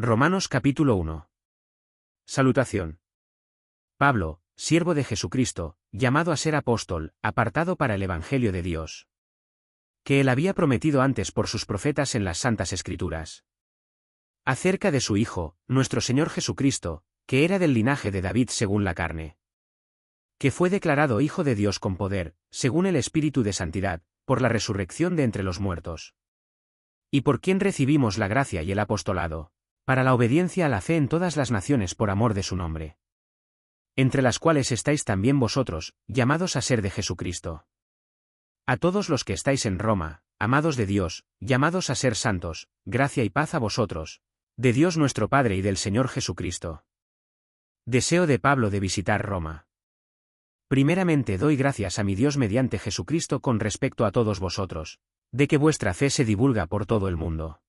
Romanos capítulo 1. Salutación. Pablo, siervo de Jesucristo, llamado a ser apóstol, apartado para el Evangelio de Dios, que él había prometido antes por sus profetas en las Santas Escrituras, acerca de su Hijo, nuestro Señor Jesucristo, que era del linaje de David según la carne, que fue declarado Hijo de Dios con poder, según el Espíritu de Santidad, por la resurrección de entre los muertos, y por quien recibimos la gracia y el apostolado, para la obediencia a la fe en todas las naciones por amor de su nombre, entre las cuales estáis también vosotros, llamados a ser de Jesucristo. A todos los que estáis en Roma, amados de Dios, llamados a ser santos, gracia y paz a vosotros, de Dios nuestro Padre y del Señor Jesucristo. Deseo de Pablo de visitar Roma. Primeramente doy gracias a mi Dios mediante Jesucristo con respecto a todos vosotros, de que vuestra fe se divulga por todo el mundo.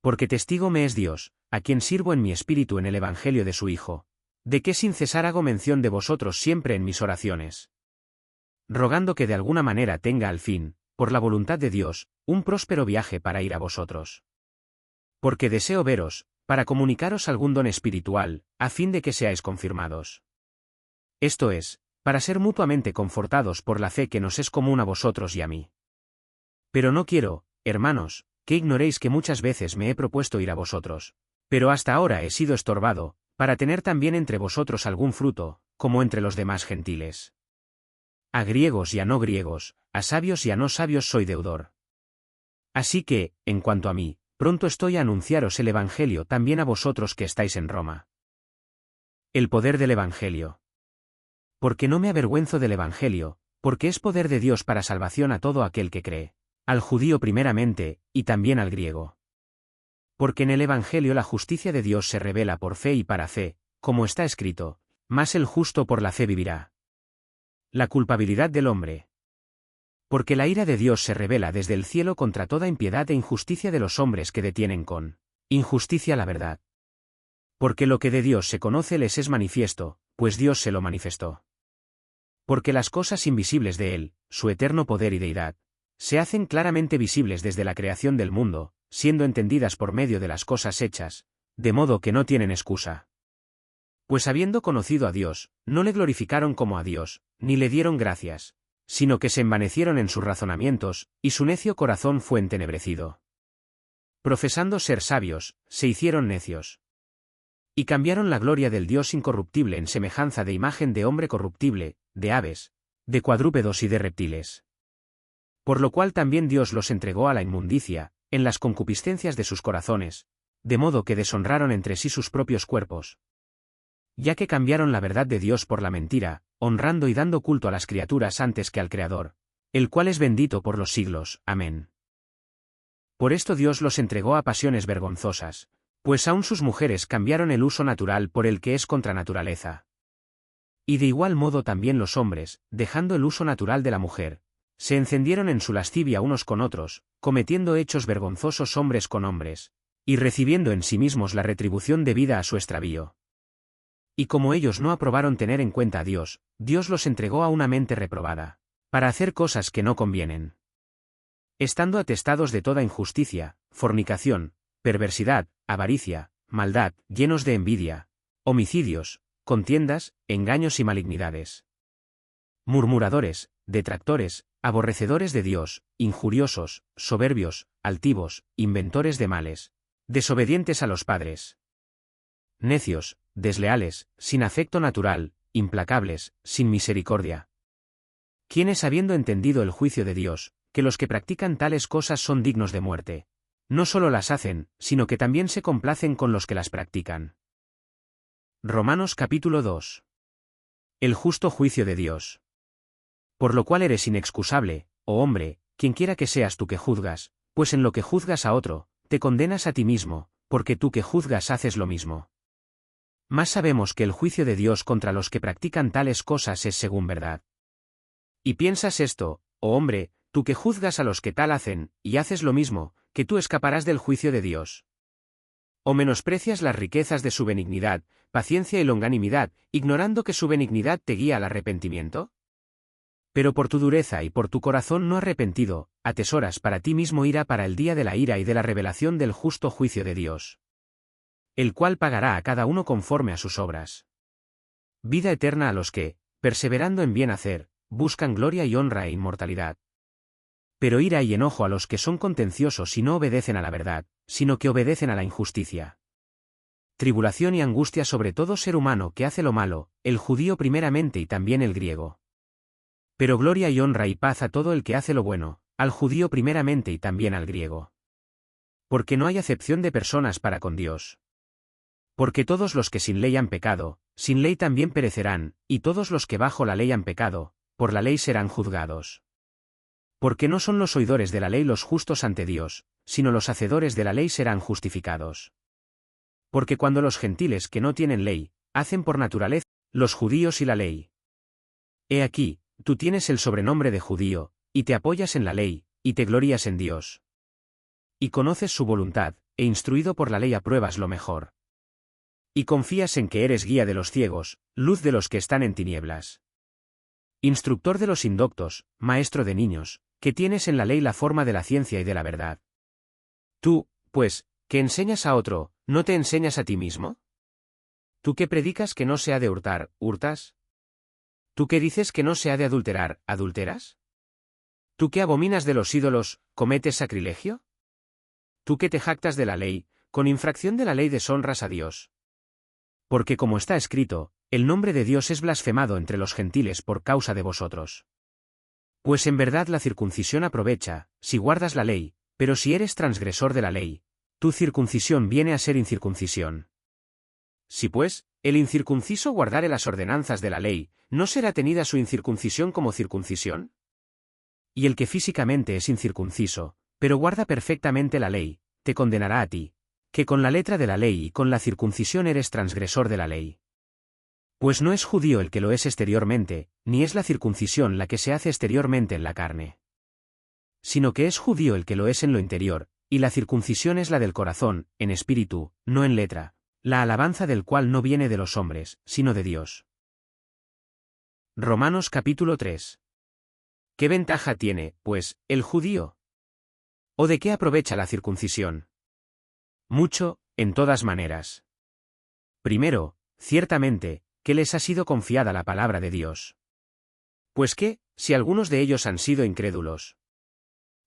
Porque testigo me es Dios, a quien sirvo en mi espíritu en el Evangelio de su Hijo, de que sin cesar hago mención de vosotros siempre en mis oraciones, rogando que de alguna manera tenga al fin, por la voluntad de Dios, un próspero viaje para ir a vosotros. Porque deseo veros, para comunicaros algún don espiritual, a fin de que seáis confirmados. Esto es, para ser mutuamente confortados por la fe que nos es común a vosotros y a mí. Pero no quiero, hermanos, que ignoréis que muchas veces me he propuesto ir a vosotros, pero hasta ahora he sido estorbado, para tener también entre vosotros algún fruto, como entre los demás gentiles. A griegos y a no griegos, a sabios y a no sabios soy deudor. Así que, en cuanto a mí, pronto estoy a anunciaros el Evangelio también a vosotros que estáis en Roma. El poder del Evangelio. Porque no me avergüenzo del Evangelio, porque es poder de Dios para salvación a todo aquel que cree, al judío primeramente, y también al griego. Porque en el Evangelio la justicia de Dios se revela por fe y para fe, como está escrito, mas el justo por la fe vivirá. La culpabilidad del hombre. Porque la ira de Dios se revela desde el cielo contra toda impiedad e injusticia de los hombres que detienen con injusticia la verdad. Porque lo que de Dios se conoce les es manifiesto, pues Dios se lo manifestó. Porque las cosas invisibles de Él, su eterno poder y deidad, se hacen claramente visibles desde la creación del mundo, siendo entendidas por medio de las cosas hechas, de modo que no tienen excusa. Pues habiendo conocido a Dios, no le glorificaron como a Dios, ni le dieron gracias, sino que se envanecieron en sus razonamientos, y su necio corazón fue entenebrecido. Profesando ser sabios, se hicieron necios. Y cambiaron la gloria del Dios incorruptible en semejanza de imagen de hombre corruptible, de aves, de cuadrúpedos y de reptiles. Por lo cual también Dios los entregó a la inmundicia, en las concupiscencias de sus corazones, de modo que deshonraron entre sí sus propios cuerpos. Ya que cambiaron la verdad de Dios por la mentira, honrando y dando culto a las criaturas antes que al Creador, el cual es bendito por los siglos. Amén. Por esto Dios los entregó a pasiones vergonzosas, pues aun sus mujeres cambiaron el uso natural por el que es contra naturaleza. Y de igual modo también los hombres, dejando el uso natural de la mujer, se encendieron en su lascivia unos con otros, cometiendo hechos vergonzosos hombres con hombres, y recibiendo en sí mismos la retribución debida a su extravío. Y como ellos no aprobaron tener en cuenta a Dios, Dios los entregó a una mente reprobada, para hacer cosas que no convienen. Estando atestados de toda injusticia, fornicación, perversidad, avaricia, maldad, llenos de envidia, homicidios, contiendas, engaños y malignidades. Murmuradores, detractores, aborrecedores de Dios, injuriosos, soberbios, altivos, inventores de males, desobedientes a los padres. Necios, desleales, sin afecto natural, implacables, sin misericordia. Quienes habiendo entendido el juicio de Dios, que los que practican tales cosas son dignos de muerte, no solo las hacen, sino que también se complacen con los que las practican. Romanos capítulo 2. El justo juicio de Dios. Por lo cual eres inexcusable, oh hombre, quienquiera que seas tú que juzgas, pues en lo que juzgas a otro, te condenas a ti mismo, porque tú que juzgas haces lo mismo. Mas sabemos que el juicio de Dios contra los que practican tales cosas es según verdad. Y piensas esto, oh hombre, tú que juzgas a los que tal hacen, y haces lo mismo, que tú escaparás del juicio de Dios. ¿O menosprecias las riquezas de su benignidad, paciencia y longanimidad, ignorando que su benignidad te guía al arrepentimiento? Pero por tu dureza y por tu corazón no arrepentido, atesoras para ti mismo ira para el día de la ira y de la revelación del justo juicio de Dios. el cual pagará a cada uno conforme a sus obras. Vida eterna a los que, perseverando en bien hacer, buscan gloria y honra e inmortalidad. Pero ira y enojo a los que son contenciosos y no obedecen a la verdad, sino que obedecen a la injusticia. Tribulación y angustia sobre todo ser humano que hace lo malo, el judío primeramente y también el griego. Pero gloria y honra y paz a todo el que hace lo bueno, al judío primeramente y también al griego. Porque no hay acepción de personas para con Dios. Porque todos los que sin ley han pecado, sin ley también perecerán, y todos los que bajo la ley han pecado, por la ley serán juzgados. Porque no son los oidores de la ley los justos ante Dios, sino los hacedores de la ley serán justificados. Porque cuando los gentiles que no tienen ley, hacen por naturaleza, los judíos y la ley. He aquí, tú tienes el sobrenombre de judío, y te apoyas en la ley, y te glorías en Dios. Y conoces su voluntad, e instruido por la ley apruebas lo mejor. Y confías en que eres guía de los ciegos, luz de los que están en tinieblas. Instructor de los indoctos, maestro de niños, que tienes en la ley la forma de la ciencia y de la verdad. Tú, pues, que enseñas a otro, ¿no te enseñas a ti mismo? ¿Tú que predicas que no se ha de hurtar, hurtas? ¿Tú que dices que no se ha de adulterar, adulteras? ¿Tú que abominas de los ídolos, cometes sacrilegio? ¿Tú que te jactas de la ley, con infracción de la ley deshonras a Dios? Porque como está escrito, el nombre de Dios es blasfemado entre los gentiles por causa de vosotros. Pues en verdad la circuncisión aprovecha, si guardas la ley, pero si eres transgresor de la ley, tu circuncisión viene a ser incircuncisión. Si pues, el incircunciso guardare las ordenanzas de la ley, ¿no será tenida su incircuncisión como circuncisión? Y el que físicamente es incircunciso, pero guarda perfectamente la ley, te condenará a ti, que con la letra de la ley y con la circuncisión eres transgresor de la ley. Pues no es judío el que lo es exteriormente, ni es la circuncisión la que se hace exteriormente en la carne. Sino que es judío el que lo es en lo interior, y la circuncisión es la del corazón, en espíritu, no en letra, la alabanza del cual no viene de los hombres, sino de Dios. Romanos capítulo 3. ¿Qué ventaja tiene, pues, el judío? ¿O de qué aprovecha la circuncisión? Mucho, en todas maneras. Primero, ciertamente, que les ha sido confiada la palabra de Dios. Pues que, si algunos de ellos han sido incrédulos,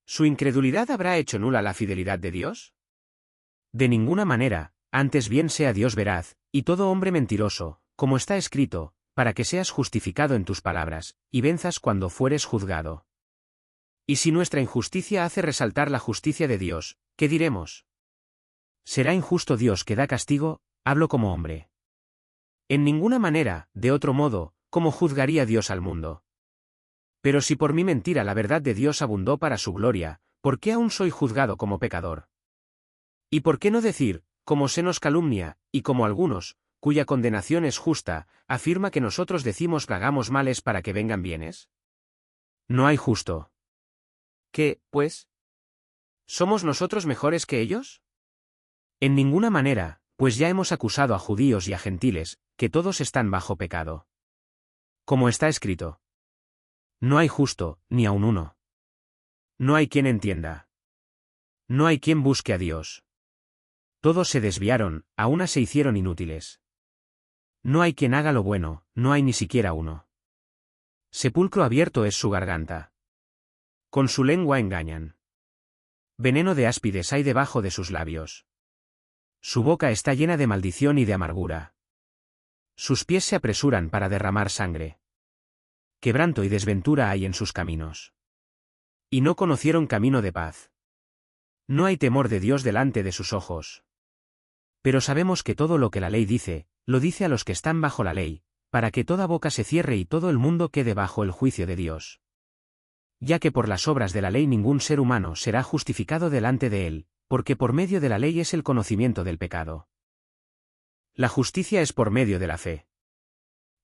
¿su incredulidad habrá hecho nula la fidelidad de Dios? De ninguna manera, antes bien sea Dios veraz, y todo hombre mentiroso, como está escrito, para que seas justificado en tus palabras, y venzas cuando fueres juzgado. Y si nuestra injusticia hace resaltar la justicia de Dios, ¿qué diremos? ¿Será injusto Dios que da castigo? Hablo como hombre. En ninguna manera, de otro modo, ¿cómo juzgaría Dios al mundo? Pero si por mi mentira la verdad de Dios abundó para su gloria, ¿por qué aún soy juzgado como pecador? ¿Y por qué no decir, como se nos calumnia, y como algunos, cuya condenación es justa, afirma que nosotros decimos que hagamos males para que vengan bienes? No hay justo. ¿Qué, pues? ¿Somos nosotros mejores que ellos? En ninguna manera, pues ya hemos acusado a judíos y a gentiles, que todos están bajo pecado. Como está escrito. No hay justo, ni aun uno. No hay quien entienda. No hay quien busque a Dios. Todos se desviaron, a una se hicieron inútiles. No hay quien haga lo bueno, no hay ni siquiera uno. Sepulcro abierto es su garganta. Con su lengua engañan. Veneno de áspides hay debajo de sus labios. Su boca está llena de maldición y de amargura. Sus pies se apresuran para derramar sangre. Quebranto y desventura hay en sus caminos. Y no conocieron camino de paz. No hay temor de Dios delante de sus ojos. Pero sabemos que todo lo que la ley dice, lo dice a los que están bajo la ley, para que toda boca se cierre y todo el mundo quede bajo el juicio de Dios. Ya que por las obras de la ley ningún ser humano será justificado delante de él, porque por medio de la ley es el conocimiento del pecado. La justicia es por medio de la fe.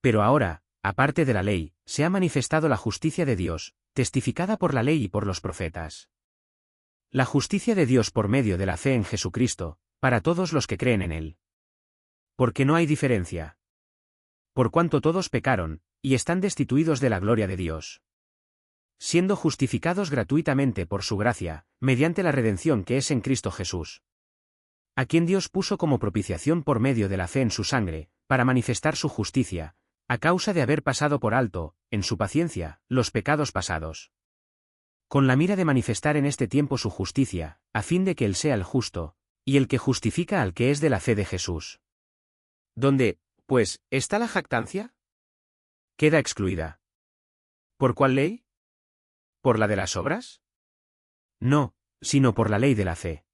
Pero ahora, aparte de la ley, se ha manifestado la justicia de Dios, testificada por la ley y por los profetas. La justicia de Dios por medio de la fe en Jesucristo, para todos los que creen en Él. Porque no hay diferencia. Por cuanto todos pecaron, y están destituidos de la gloria de Dios. Siendo justificados gratuitamente por su gracia, mediante la redención que es en Cristo Jesús. a quien Dios puso como propiciación por medio de la fe en su sangre, para manifestar su justicia, a causa de haber pasado por alto, en su paciencia, los pecados pasados. Con la mira de manifestar en este tiempo su justicia, a fin de que Él sea el justo, y el que justifica al que es de la fe de Jesús. ¿Dónde, pues, está la jactancia? Queda excluida. ¿Por cuál ley? ¿Por la de las obras? No, sino por la ley de la fe.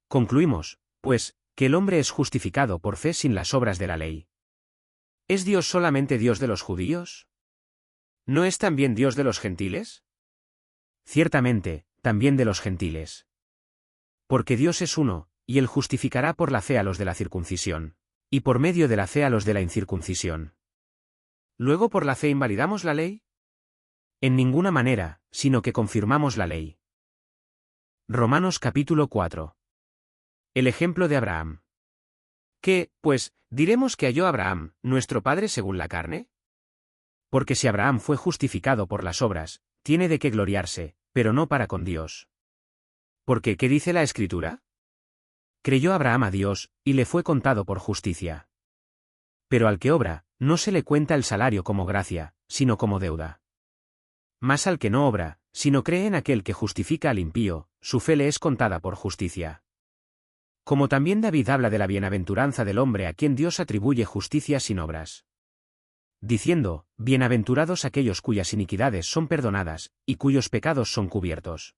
Concluimos, pues, que el hombre es justificado por fe sin las obras de la ley. ¿Es Dios solamente Dios de los judíos? ¿No es también Dios de los gentiles? Ciertamente, también de los gentiles. Porque Dios es uno, y Él justificará por la fe a los de la circuncisión, y por medio de la fe a los de la incircuncisión. ¿Luego por la fe invalidamos la ley? En ninguna manera, sino que confirmamos la ley. Romanos capítulo 4. El ejemplo de Abraham. ¿Qué, pues, diremos que halló Abraham, nuestro padre según la carne? Porque si Abraham fue justificado por las obras, tiene de qué gloriarse, pero no para con Dios. Porque, ¿qué dice la Escritura? Creyó Abraham a Dios, y le fue contado por justicia. Pero al que obra, no se le cuenta el salario como gracia, sino como deuda. Mas al que no obra, sino cree en aquel que justifica al impío, su fe le es contada por justicia. Como también David habla de la bienaventuranza del hombre a quien Dios atribuye justicia sin obras. Diciendo, bienaventurados aquellos cuyas iniquidades son perdonadas, y cuyos pecados son cubiertos.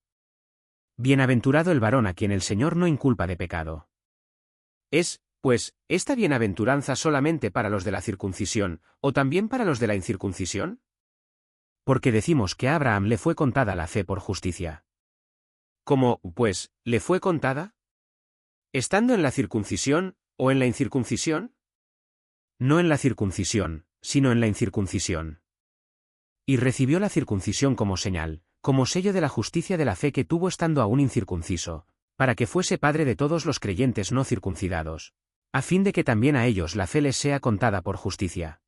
Bienaventurado el varón a quien el Señor no inculpa de pecado. ¿Es, pues, esta bienaventuranza solamente para los de la circuncisión, o también para los de la incircuncisión? Porque decimos que a Abraham le fue contada la fe por justicia. ¿Cómo, pues, le fue contada? ¿Estando en la circuncisión, o en la incircuncisión? No en la circuncisión, sino en la incircuncisión. Y recibió la circuncisión como señal, como sello de la justicia de la fe que tuvo estando aún incircunciso, para que fuese padre de todos los creyentes no circuncidados, a fin de que también a ellos la fe les sea contada por justicia.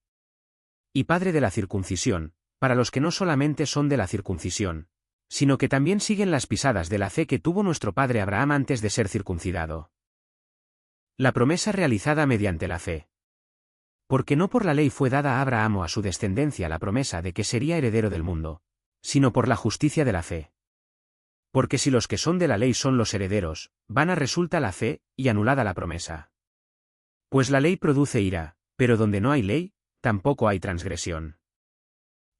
Y padre de la circuncisión, para los que no solamente son de la circuncisión, sino que también siguen las pisadas de la fe que tuvo nuestro padre Abraham antes de ser circuncidado. La promesa realizada mediante la fe. Porque no por la ley fue dada a Abraham o a su descendencia la promesa de que sería heredero del mundo, sino por la justicia de la fe. Porque si los que son de la ley son los herederos, vana resulta la fe, y anulada la promesa. Pues la ley produce ira, pero donde no hay ley, tampoco hay transgresión.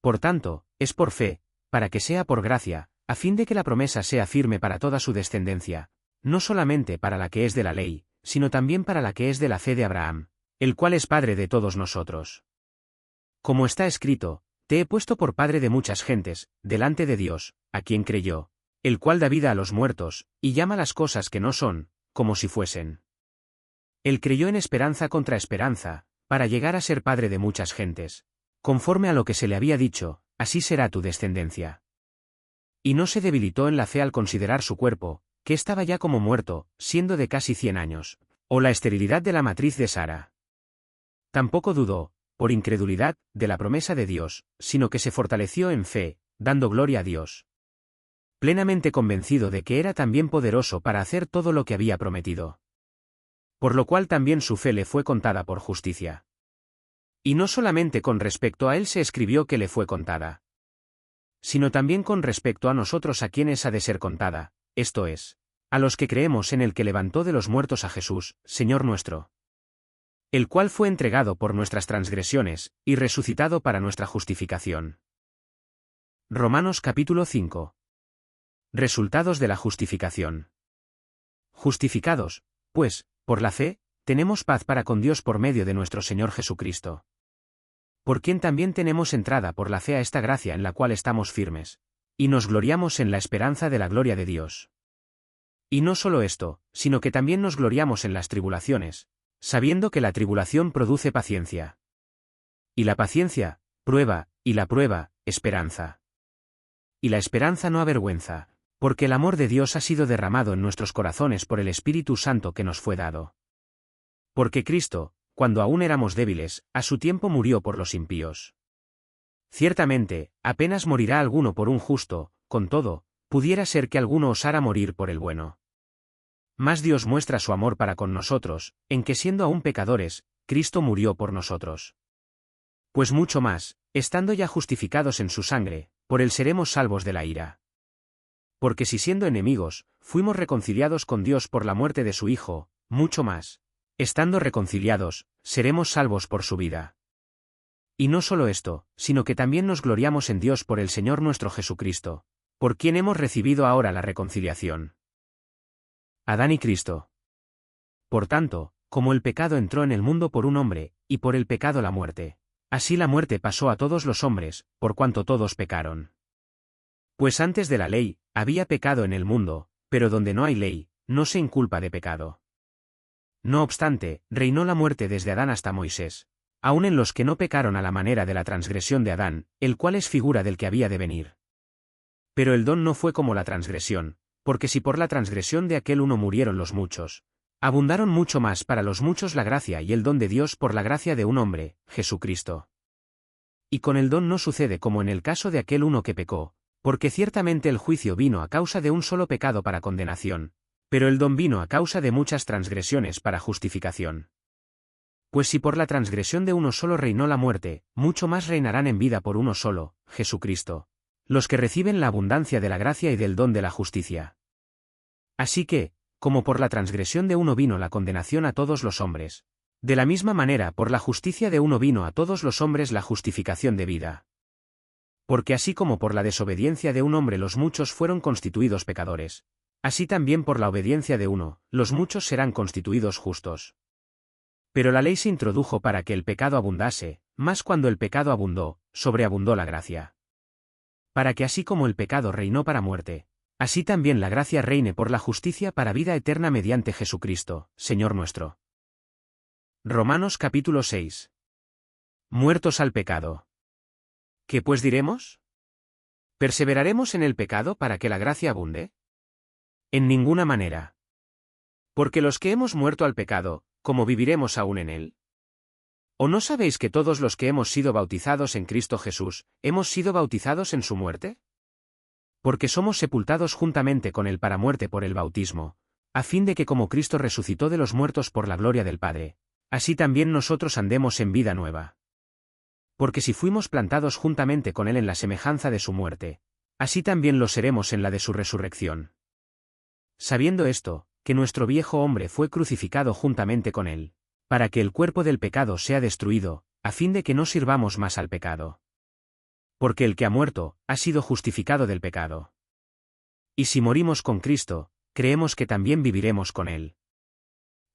Por tanto, es por fe, para que sea por gracia, a fin de que la promesa sea firme para toda su descendencia, no solamente para la que es de la ley, sino también para la que es de la fe de Abraham, el cual es padre de todos nosotros. Como está escrito, te he puesto por padre de muchas gentes, delante de Dios, a quien creyó, el cual da vida a los muertos, y llama las cosas que no son, como si fuesen. Él creyó en esperanza contra esperanza, para llegar a ser padre de muchas gentes. Conforme a lo que se le había dicho, así será tu descendencia. Y no se debilitó en la fe al considerar su cuerpo, que estaba ya como muerto, siendo de casi 100 años, o la esterilidad de la matriz de Sara. Tampoco dudó, por incredulidad, de la promesa de Dios, sino que se fortaleció en fe, dando gloria a Dios. Plenamente convencido de que era también poderoso para hacer todo lo que había prometido. Por lo cual también su fe le fue contada por justicia. Y no solamente con respecto a él se escribió que le fue contada, sino también con respecto a nosotros a quienes ha de ser contada, esto es, a los que creemos en el que levantó de los muertos a Jesús, Señor nuestro, el cual fue entregado por nuestras transgresiones, y resucitado para nuestra justificación. Romanos capítulo 5. Resultados de la justificación. Justificados, pues, por la fe, tenemos paz para con Dios por medio de nuestro Señor Jesucristo. Por quien también tenemos entrada por la fe a esta gracia en la cual estamos firmes, y nos gloriamos en la esperanza de la gloria de Dios. Y no solo esto, sino que también nos gloriamos en las tribulaciones, sabiendo que la tribulación produce paciencia. Y la paciencia, prueba, y la prueba, esperanza. Y la esperanza no avergüenza, porque el amor de Dios ha sido derramado en nuestros corazones por el Espíritu Santo que nos fue dado. Porque Cristo, cuando aún éramos débiles, a su tiempo murió por los impíos. Ciertamente, apenas morirá alguno por un justo, con todo, pudiera ser que alguno osara morir por el bueno. más Dios muestra su amor para con nosotros, en que siendo aún pecadores, Cristo murió por nosotros. Pues mucho más, estando ya justificados en su sangre, por él seremos salvos de la ira. Porque si siendo enemigos, fuimos reconciliados con Dios por la muerte de su Hijo, mucho más, estando reconciliados, seremos salvos por su vida. Y no solo esto, sino que también nos gloriamos en Dios por el Señor nuestro Jesucristo, por quien hemos recibido ahora la reconciliación. Adán y Cristo. Por tanto, como el pecado entró en el mundo por un hombre, y por el pecado la muerte, así la muerte pasó a todos los hombres, por cuanto todos pecaron. Pues antes de la ley, había pecado en el mundo, pero donde no hay ley, no se inculpa de pecado. No obstante, reinó la muerte desde Adán hasta Moisés, aun en los que no pecaron a la manera de la transgresión de Adán, el cual es figura del que había de venir. Pero el don no fue como la transgresión, porque si por la transgresión de aquel uno murieron los muchos, abundaron mucho más para los muchos la gracia y el don de Dios por la gracia de un hombre, Jesucristo. Y con el don no sucede como en el caso de aquel uno que pecó, porque ciertamente el juicio vino a causa de un solo pecado para condenación, pero el don vino a causa de muchas transgresiones para justificación. Pues si por la transgresión de uno solo reinó la muerte, mucho más reinarán en vida por uno solo, Jesucristo, los que reciben la abundancia de la gracia y del don de la justicia. Así que, como por la transgresión de uno vino la condenación a todos los hombres, de la misma manera por la justicia de uno vino a todos los hombres la justificación de vida. Porque así como por la desobediencia de un hombre los muchos fueron constituidos pecadores, así también por la obediencia de uno, los muchos serán constituidos justos. Pero la ley se introdujo para que el pecado abundase, mas cuando el pecado abundó, sobreabundó la gracia. Para que así como el pecado reinó para muerte, así también la gracia reine por la justicia para vida eterna mediante Jesucristo, Señor nuestro. Romanos capítulo 6. Muertos al pecado. ¿Qué pues diremos? ¿Perseveraremos en el pecado para que la gracia abunde? En ninguna manera. Porque los que hemos muerto al pecado, ¿cómo viviremos aún en él? ¿O no sabéis que todos los que hemos sido bautizados en Cristo Jesús, hemos sido bautizados en su muerte? Porque somos sepultados juntamente con él para muerte por el bautismo, a fin de que como Cristo resucitó de los muertos por la gloria del Padre, así también nosotros andemos en vida nueva. Porque si fuimos plantados juntamente con él en la semejanza de su muerte, así también lo seremos en la de su resurrección. Sabiendo esto, que nuestro viejo hombre fue crucificado juntamente con él, para que el cuerpo del pecado sea destruido, a fin de que no sirvamos más al pecado. Porque el que ha muerto, ha sido justificado del pecado. Y si morimos con Cristo, creemos que también viviremos con él.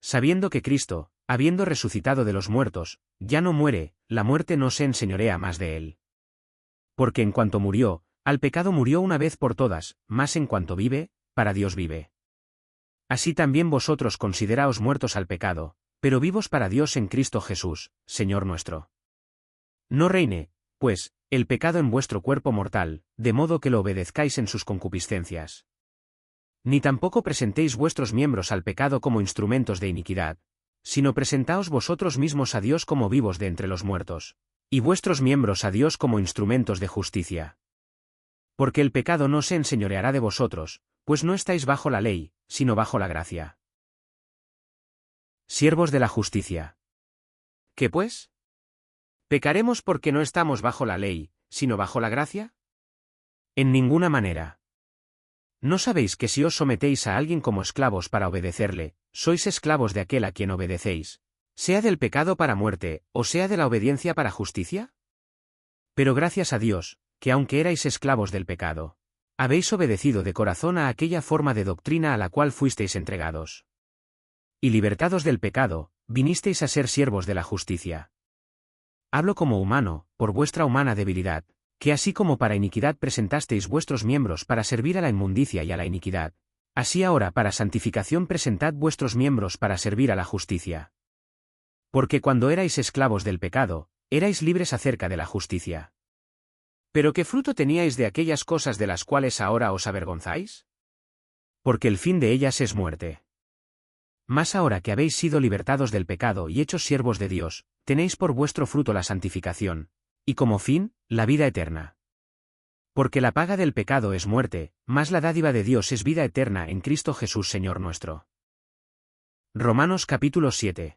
Sabiendo que Cristo, habiendo resucitado de los muertos, ya no muere, la muerte no se enseñorea más de él. Porque en cuanto murió, al pecado murió una vez por todas, mas en cuanto vive, para Dios vive. Así también vosotros consideraos muertos al pecado, pero vivos para Dios en Cristo Jesús, Señor nuestro. No reine, pues, el pecado en vuestro cuerpo mortal, de modo que lo obedezcáis en sus concupiscencias. Ni tampoco presentéis vuestros miembros al pecado como instrumentos de iniquidad, sino presentaos vosotros mismos a Dios como vivos de entre los muertos, y vuestros miembros a Dios como instrumentos de justicia. Porque el pecado no se enseñoreará de vosotros, pues no estáis bajo la ley, sino bajo la gracia. Siervos de la justicia. ¿Qué pues? ¿Pecaremos porque no estamos bajo la ley, sino bajo la gracia? En ninguna manera. ¿No sabéis que si os sometéis a alguien como esclavos para obedecerle, sois esclavos de aquel a quien obedecéis, sea del pecado para muerte, o sea de la obediencia para justicia? Pero gracias a Dios, que aunque erais esclavos del pecado, habéis obedecido de corazón a aquella forma de doctrina a la cual fuisteis entregados. Y libertados del pecado, vinisteis a ser siervos de la justicia. Hablo como humano, por vuestra humana debilidad, que así como para iniquidad presentasteis vuestros miembros para servir a la inmundicia y a la iniquidad, así ahora para santificación presentad vuestros miembros para servir a la justicia. Porque cuando erais esclavos del pecado, erais libres acerca de la justicia. ¿Pero qué fruto teníais de aquellas cosas de las cuales ahora os avergonzáis? Porque el fin de ellas es muerte. Mas ahora que habéis sido libertados del pecado y hechos siervos de Dios, tenéis por vuestro fruto la santificación, y como fin, la vida eterna. Porque la paga del pecado es muerte, mas la dádiva de Dios es vida eterna en Cristo Jesús Señor nuestro. Romanos capítulo 7.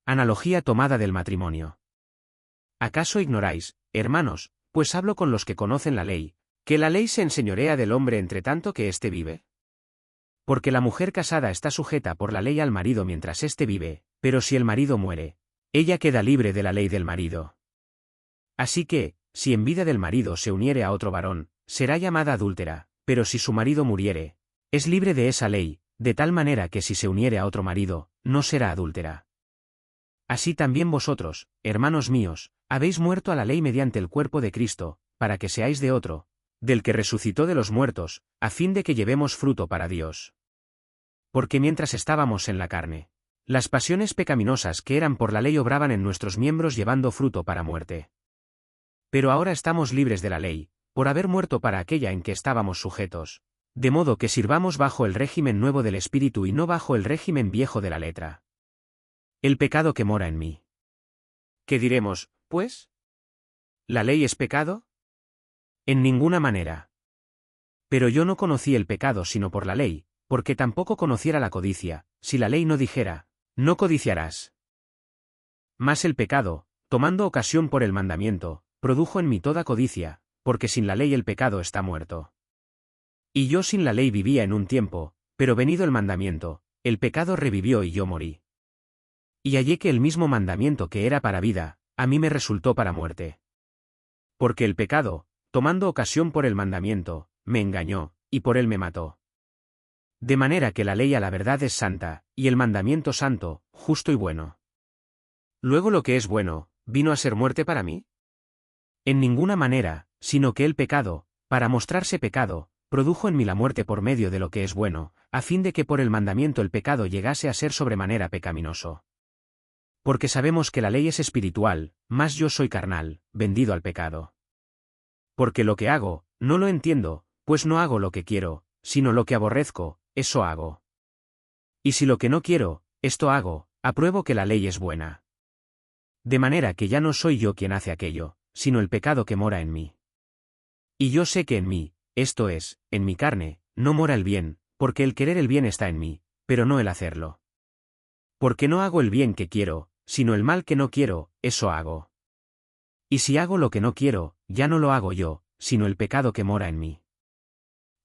Analogía tomada del matrimonio. ¿Acaso ignoráis, hermanos, pues hablo con los que conocen la ley, que la ley se enseñorea del hombre entre tanto que éste vive? Porque la mujer casada está sujeta por la ley al marido mientras éste vive, pero si el marido muere, ella queda libre de la ley del marido. Así que, si en vida del marido se uniere a otro varón, será llamada adúltera, pero si su marido muriere, es libre de esa ley, de tal manera que si se uniere a otro marido, no será adúltera. Así también vosotros, hermanos míos, habéis muerto a la ley mediante el cuerpo de Cristo, para que seáis de otro, del que resucitó de los muertos, a fin de que llevemos fruto para Dios. Porque mientras estábamos en la carne, las pasiones pecaminosas que eran por la ley obraban en nuestros miembros llevando fruto para muerte. Pero ahora estamos libres de la ley, por haber muerto para aquella en que estábamos sujetos, de modo que sirvamos bajo el régimen nuevo del Espíritu y no bajo el régimen viejo de la letra. El pecado que mora en mí. ¿Qué diremos, pues? ¿La ley es pecado? En ninguna manera. Pero yo no conocí el pecado sino por la ley, porque tampoco conociera la codicia, si la ley no dijera, no codiciarás. Mas el pecado, tomando ocasión por el mandamiento, produjo en mí toda codicia, porque sin la ley el pecado está muerto. Y yo sin la ley vivía en un tiempo, pero venido el mandamiento, el pecado revivió y yo morí. Y hallé que el mismo mandamiento que era para vida, a mí me resultó para muerte. Porque el pecado, tomando ocasión por el mandamiento, me engañó, y por él me mató. De manera que la ley a la verdad es santa, y el mandamiento santo, justo y bueno. Luego lo que es bueno, ¿vino a ser muerte para mí? En ninguna manera, sino que el pecado, para mostrarse pecado, produjo en mí la muerte por medio de lo que es bueno, a fin de que por el mandamiento el pecado llegase a ser sobremanera pecaminoso. Porque sabemos que la ley es espiritual, mas yo soy carnal, vendido al pecado. Porque lo que hago, no lo entiendo, pues no hago lo que quiero, sino lo que aborrezco, eso hago. Y si lo que no quiero, esto hago, apruebo que la ley es buena. De manera que ya no soy yo quien hace aquello, sino el pecado que mora en mí. Y yo sé que en mí, esto es, en mi carne, no mora el bien, porque el querer el bien está en mí, pero no el hacerlo. Porque no hago el bien que quiero, sino el mal que no quiero, eso hago. Y si hago lo que no quiero, ya no lo hago yo, sino el pecado que mora en mí.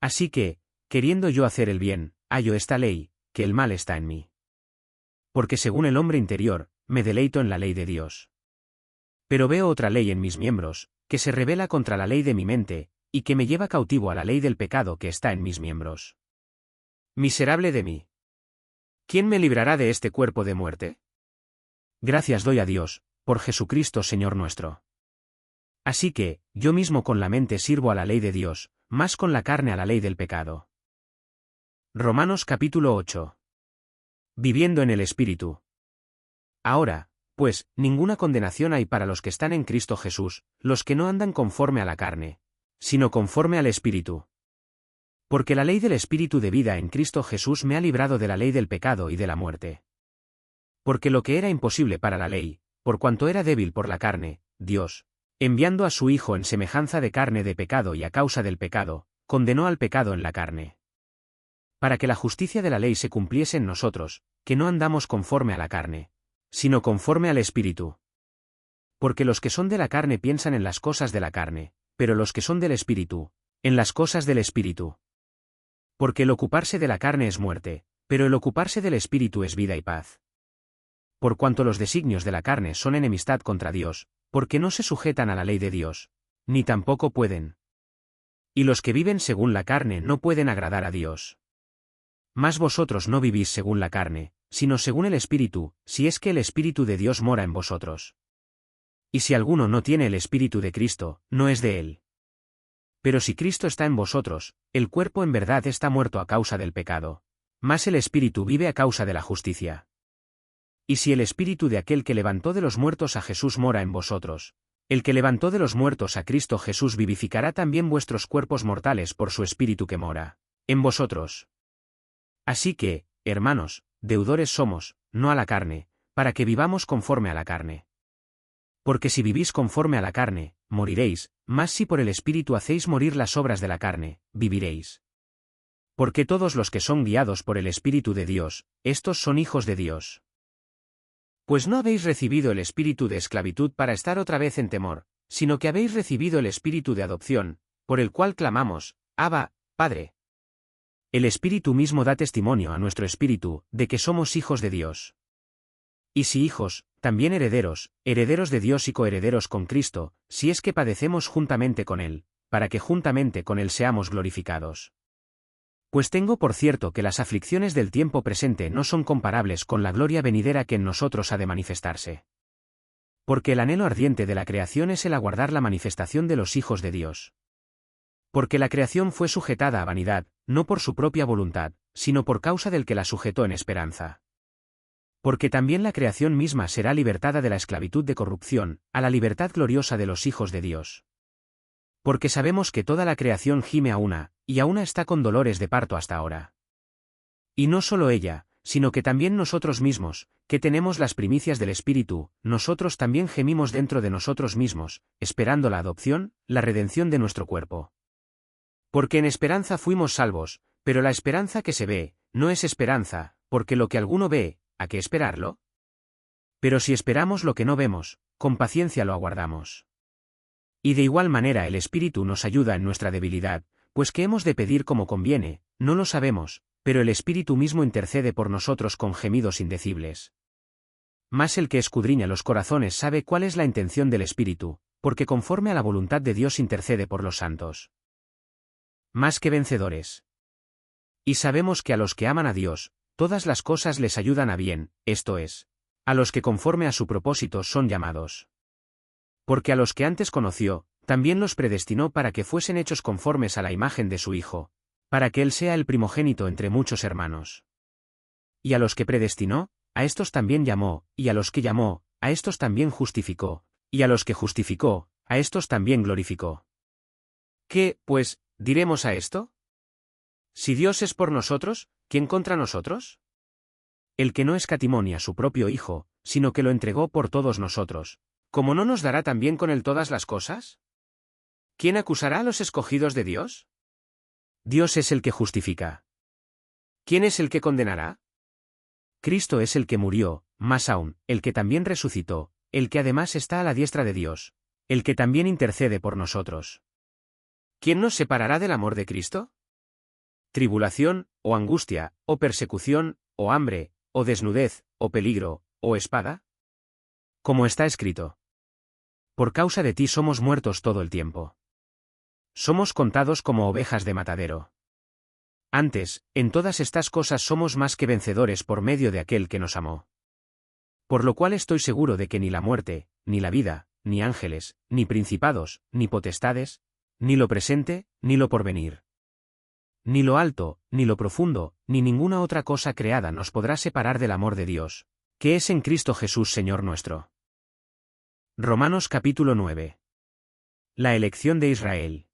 Así que, queriendo yo hacer el bien, hallo esta ley, que el mal está en mí. Porque según el hombre interior, me deleito en la ley de Dios. Pero veo otra ley en mis miembros, que se rebela contra la ley de mi mente, y que me lleva cautivo a la ley del pecado que está en mis miembros. Miserable de mí. ¿Quién me librará de este cuerpo de muerte? Gracias doy a Dios, por Jesucristo Señor nuestro. Así que, yo mismo con la mente sirvo a la ley de Dios, más con la carne a la ley del pecado. Romanos capítulo 8. Viviendo en el Espíritu. Ahora, pues, ninguna condenación hay para los que están en Cristo Jesús, los que no andan conforme a la carne, sino conforme al Espíritu. Porque la ley del Espíritu de vida en Cristo Jesús me ha librado de la ley del pecado y de la muerte. Porque lo que era imposible para la ley, por cuanto era débil por la carne, Dios, enviando a su Hijo en semejanza de carne de pecado y a causa del pecado, condenó al pecado en la carne. Para que la justicia de la ley se cumpliese en nosotros, que no andamos conforme a la carne, sino conforme al Espíritu. Porque los que son de la carne piensan en las cosas de la carne, pero los que son del Espíritu, en las cosas del Espíritu. Porque el ocuparse de la carne es muerte, pero el ocuparse del Espíritu es vida y paz. Por cuanto los designios de la carne son enemistad contra Dios, porque no se sujetan a la ley de Dios, ni tampoco pueden. Y los que viven según la carne no pueden agradar a Dios. Mas vosotros no vivís según la carne, sino según el Espíritu, si es que el Espíritu de Dios mora en vosotros. Y si alguno no tiene el Espíritu de Cristo, no es de él. Pero si Cristo está en vosotros, el cuerpo en verdad está muerto a causa del pecado, mas el Espíritu vive a causa de la justicia. Y si el Espíritu de aquel que levantó de los muertos a Jesús mora en vosotros, el que levantó de los muertos a Cristo Jesús vivificará también vuestros cuerpos mortales por su Espíritu que mora en vosotros. Así que, hermanos, deudores somos, no a la carne, para que vivamos conforme a la carne. Porque si vivís conforme a la carne, moriréis, mas si por el Espíritu hacéis morir las obras de la carne, viviréis. Porque todos los que son guiados por el Espíritu de Dios, estos son hijos de Dios. Pues no habéis recibido el espíritu de esclavitud para estar otra vez en temor, sino que habéis recibido el espíritu de adopción, por el cual clamamos, Abba, Padre. El Espíritu mismo da testimonio a nuestro espíritu, de que somos hijos de Dios. Y si hijos, también herederos, herederos de Dios y coherederos con Cristo, si es que padecemos juntamente con Él, para que juntamente con Él seamos glorificados. Pues tengo por cierto que las aflicciones del tiempo presente no son comparables con la gloria venidera que en nosotros ha de manifestarse. Porque el anhelo ardiente de la creación es el aguardar la manifestación de los hijos de Dios. Porque la creación fue sujetada a vanidad, no por su propia voluntad, sino por causa del que la sujetó en esperanza. Porque también la creación misma será libertada de la esclavitud de corrupción, a la libertad gloriosa de los hijos de Dios. Porque sabemos que toda la creación gime a una, y a una está con dolores de parto hasta ahora. Y no solo ella, sino que también nosotros mismos, que tenemos las primicias del Espíritu, nosotros también gemimos dentro de nosotros mismos, esperando la adopción, la redención de nuestro cuerpo. Porque en esperanza fuimos salvos, pero la esperanza que se ve, no es esperanza, porque lo que alguno ve, ¿a qué esperarlo? Pero si esperamos lo que no vemos, con paciencia lo aguardamos. Y de igual manera el Espíritu nos ayuda en nuestra debilidad, pues que hemos de pedir como conviene, no lo sabemos, pero el Espíritu mismo intercede por nosotros con gemidos indecibles. Mas el que escudriña los corazones sabe cuál es la intención del Espíritu, porque conforme a la voluntad de Dios intercede por los santos. Más que vencedores. Y sabemos que a los que aman a Dios, todas las cosas les ayudan a bien, esto es, a los que conforme a su propósito son llamados. Porque a los que antes conoció, también los predestinó para que fuesen hechos conformes a la imagen de su Hijo, para que Él sea el primogénito entre muchos hermanos. Y a los que predestinó, a estos también llamó, y a los que llamó, a estos también justificó, y a los que justificó, a estos también glorificó. ¿Qué, pues, diremos a esto? Si Dios es por nosotros, ¿quién contra nosotros? El que no escatimó a su propio Hijo, sino que lo entregó por todos nosotros, ¿cómo no nos dará también con él todas las cosas? ¿Quién acusará a los escogidos de Dios? Dios es el que justifica. ¿Quién es el que condenará? Cristo es el que murió, más aún, el que también resucitó, el que además está a la diestra de Dios, el que también intercede por nosotros. ¿Quién nos separará del amor de Cristo? ¿Tribulación, o angustia, o persecución, o hambre, o desnudez, o peligro, o espada? Como está escrito. Por causa de ti somos muertos todo el tiempo. Somos contados como ovejas de matadero. Antes, en todas estas cosas somos más que vencedores por medio de aquel que nos amó. Por lo cual estoy seguro de que ni la muerte, ni la vida, ni ángeles, ni principados, ni potestades, ni lo presente, ni lo porvenir, ni lo alto, ni lo profundo, ni ninguna otra cosa creada nos podrá separar del amor de Dios, que es en Cristo Jesús Señor nuestro. Romanos capítulo 9. La elección de Israel.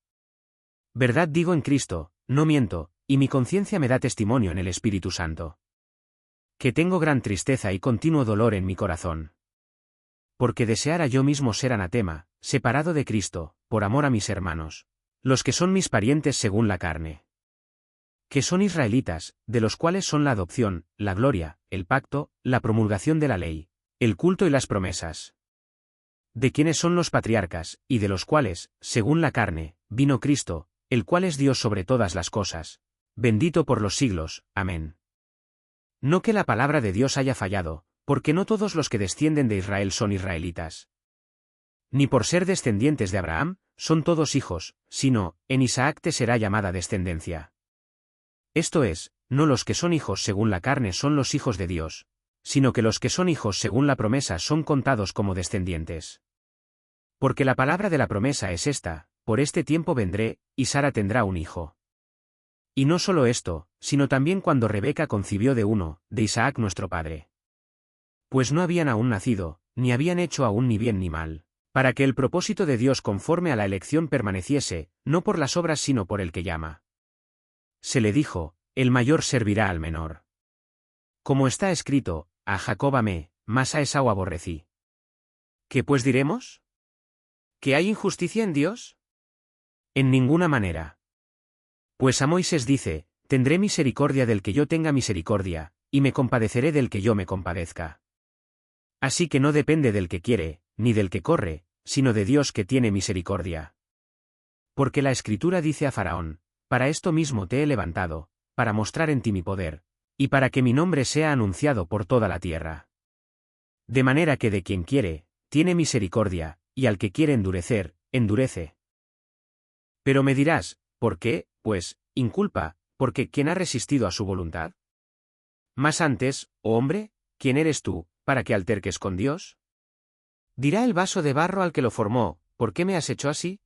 Verdad digo en Cristo, no miento, y mi conciencia me da testimonio en el Espíritu Santo, que tengo gran tristeza y continuo dolor en mi corazón. Porque deseara yo mismo ser anatema, separado de Cristo, por amor a mis hermanos, los que son mis parientes según la carne, que son israelitas, de los cuales son la adopción, la gloria, el pacto, la promulgación de la ley, el culto y las promesas, de quienes son los patriarcas, y de los cuales, según la carne, vino Cristo, el cual es Dios sobre todas las cosas, bendito por los siglos. Amén. No que la palabra de Dios haya fallado, porque no todos los que descienden de Israel son israelitas. Ni por ser descendientes de Abraham, son todos hijos, sino, en Isaac te será llamada descendencia. Esto es, no los que son hijos según la carne son los hijos de Dios, sino que los que son hijos según la promesa son contados como descendientes. Porque la palabra de la promesa es esta: por este tiempo vendré, y Sara tendrá un hijo. Y no solo esto, sino también cuando Rebeca concibió de uno, de Isaac nuestro padre. Pues no habían aún nacido, ni habían hecho aún ni bien ni mal, para que el propósito de Dios conforme a la elección permaneciese, no por las obras sino por el que llama. Se le dijo, el mayor servirá al menor. Como está escrito, a Jacob amé, mas a Esau aborrecí. ¿Qué pues diremos? ¿Que hay injusticia en Dios? En ninguna manera. Pues a Moisés dice, Tendré misericordia del que yo tenga misericordia, y me compadeceré del que yo me compadezca. Así que no depende del que quiere, ni del que corre, sino de Dios que tiene misericordia. Porque la Escritura dice a Faraón, para esto mismo te he levantado, para mostrar en ti mi poder, y para que mi nombre sea anunciado por toda la tierra. De manera que de quien quiere, tiene misericordia, y al que quiere endurecer, endurece. Pero me dirás, ¿por qué? Pues, inculpa, porque ¿quién ha resistido a su voluntad? Más antes, oh hombre, ¿quién eres tú, para que alterques con Dios? Dirá el vaso de barro al que lo formó, ¿por qué me has hecho así?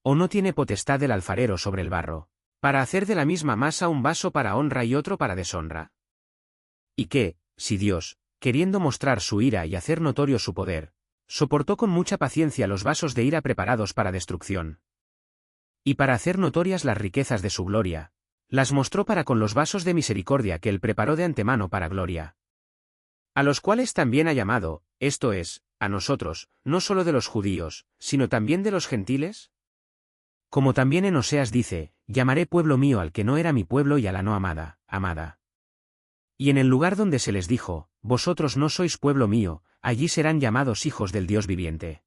¿O no tiene potestad el alfarero sobre el barro, para hacer de la misma masa un vaso para honra y otro para deshonra? ¿Y qué, si Dios, queriendo mostrar su ira y hacer notorio su poder, soportó con mucha paciencia los vasos de ira preparados para destrucción? Y para hacer notorias las riquezas de su gloria, las mostró para con los vasos de misericordia que él preparó de antemano para gloria. A los cuales también ha llamado, esto es, a nosotros, no solo de los judíos, sino también de los gentiles. Como también en Oseas dice, llamaré pueblo mío al que no era mi pueblo y a la no amada, amada. Y en el lugar donde se les dijo, vosotros no sois pueblo mío, allí serán llamados hijos del Dios viviente.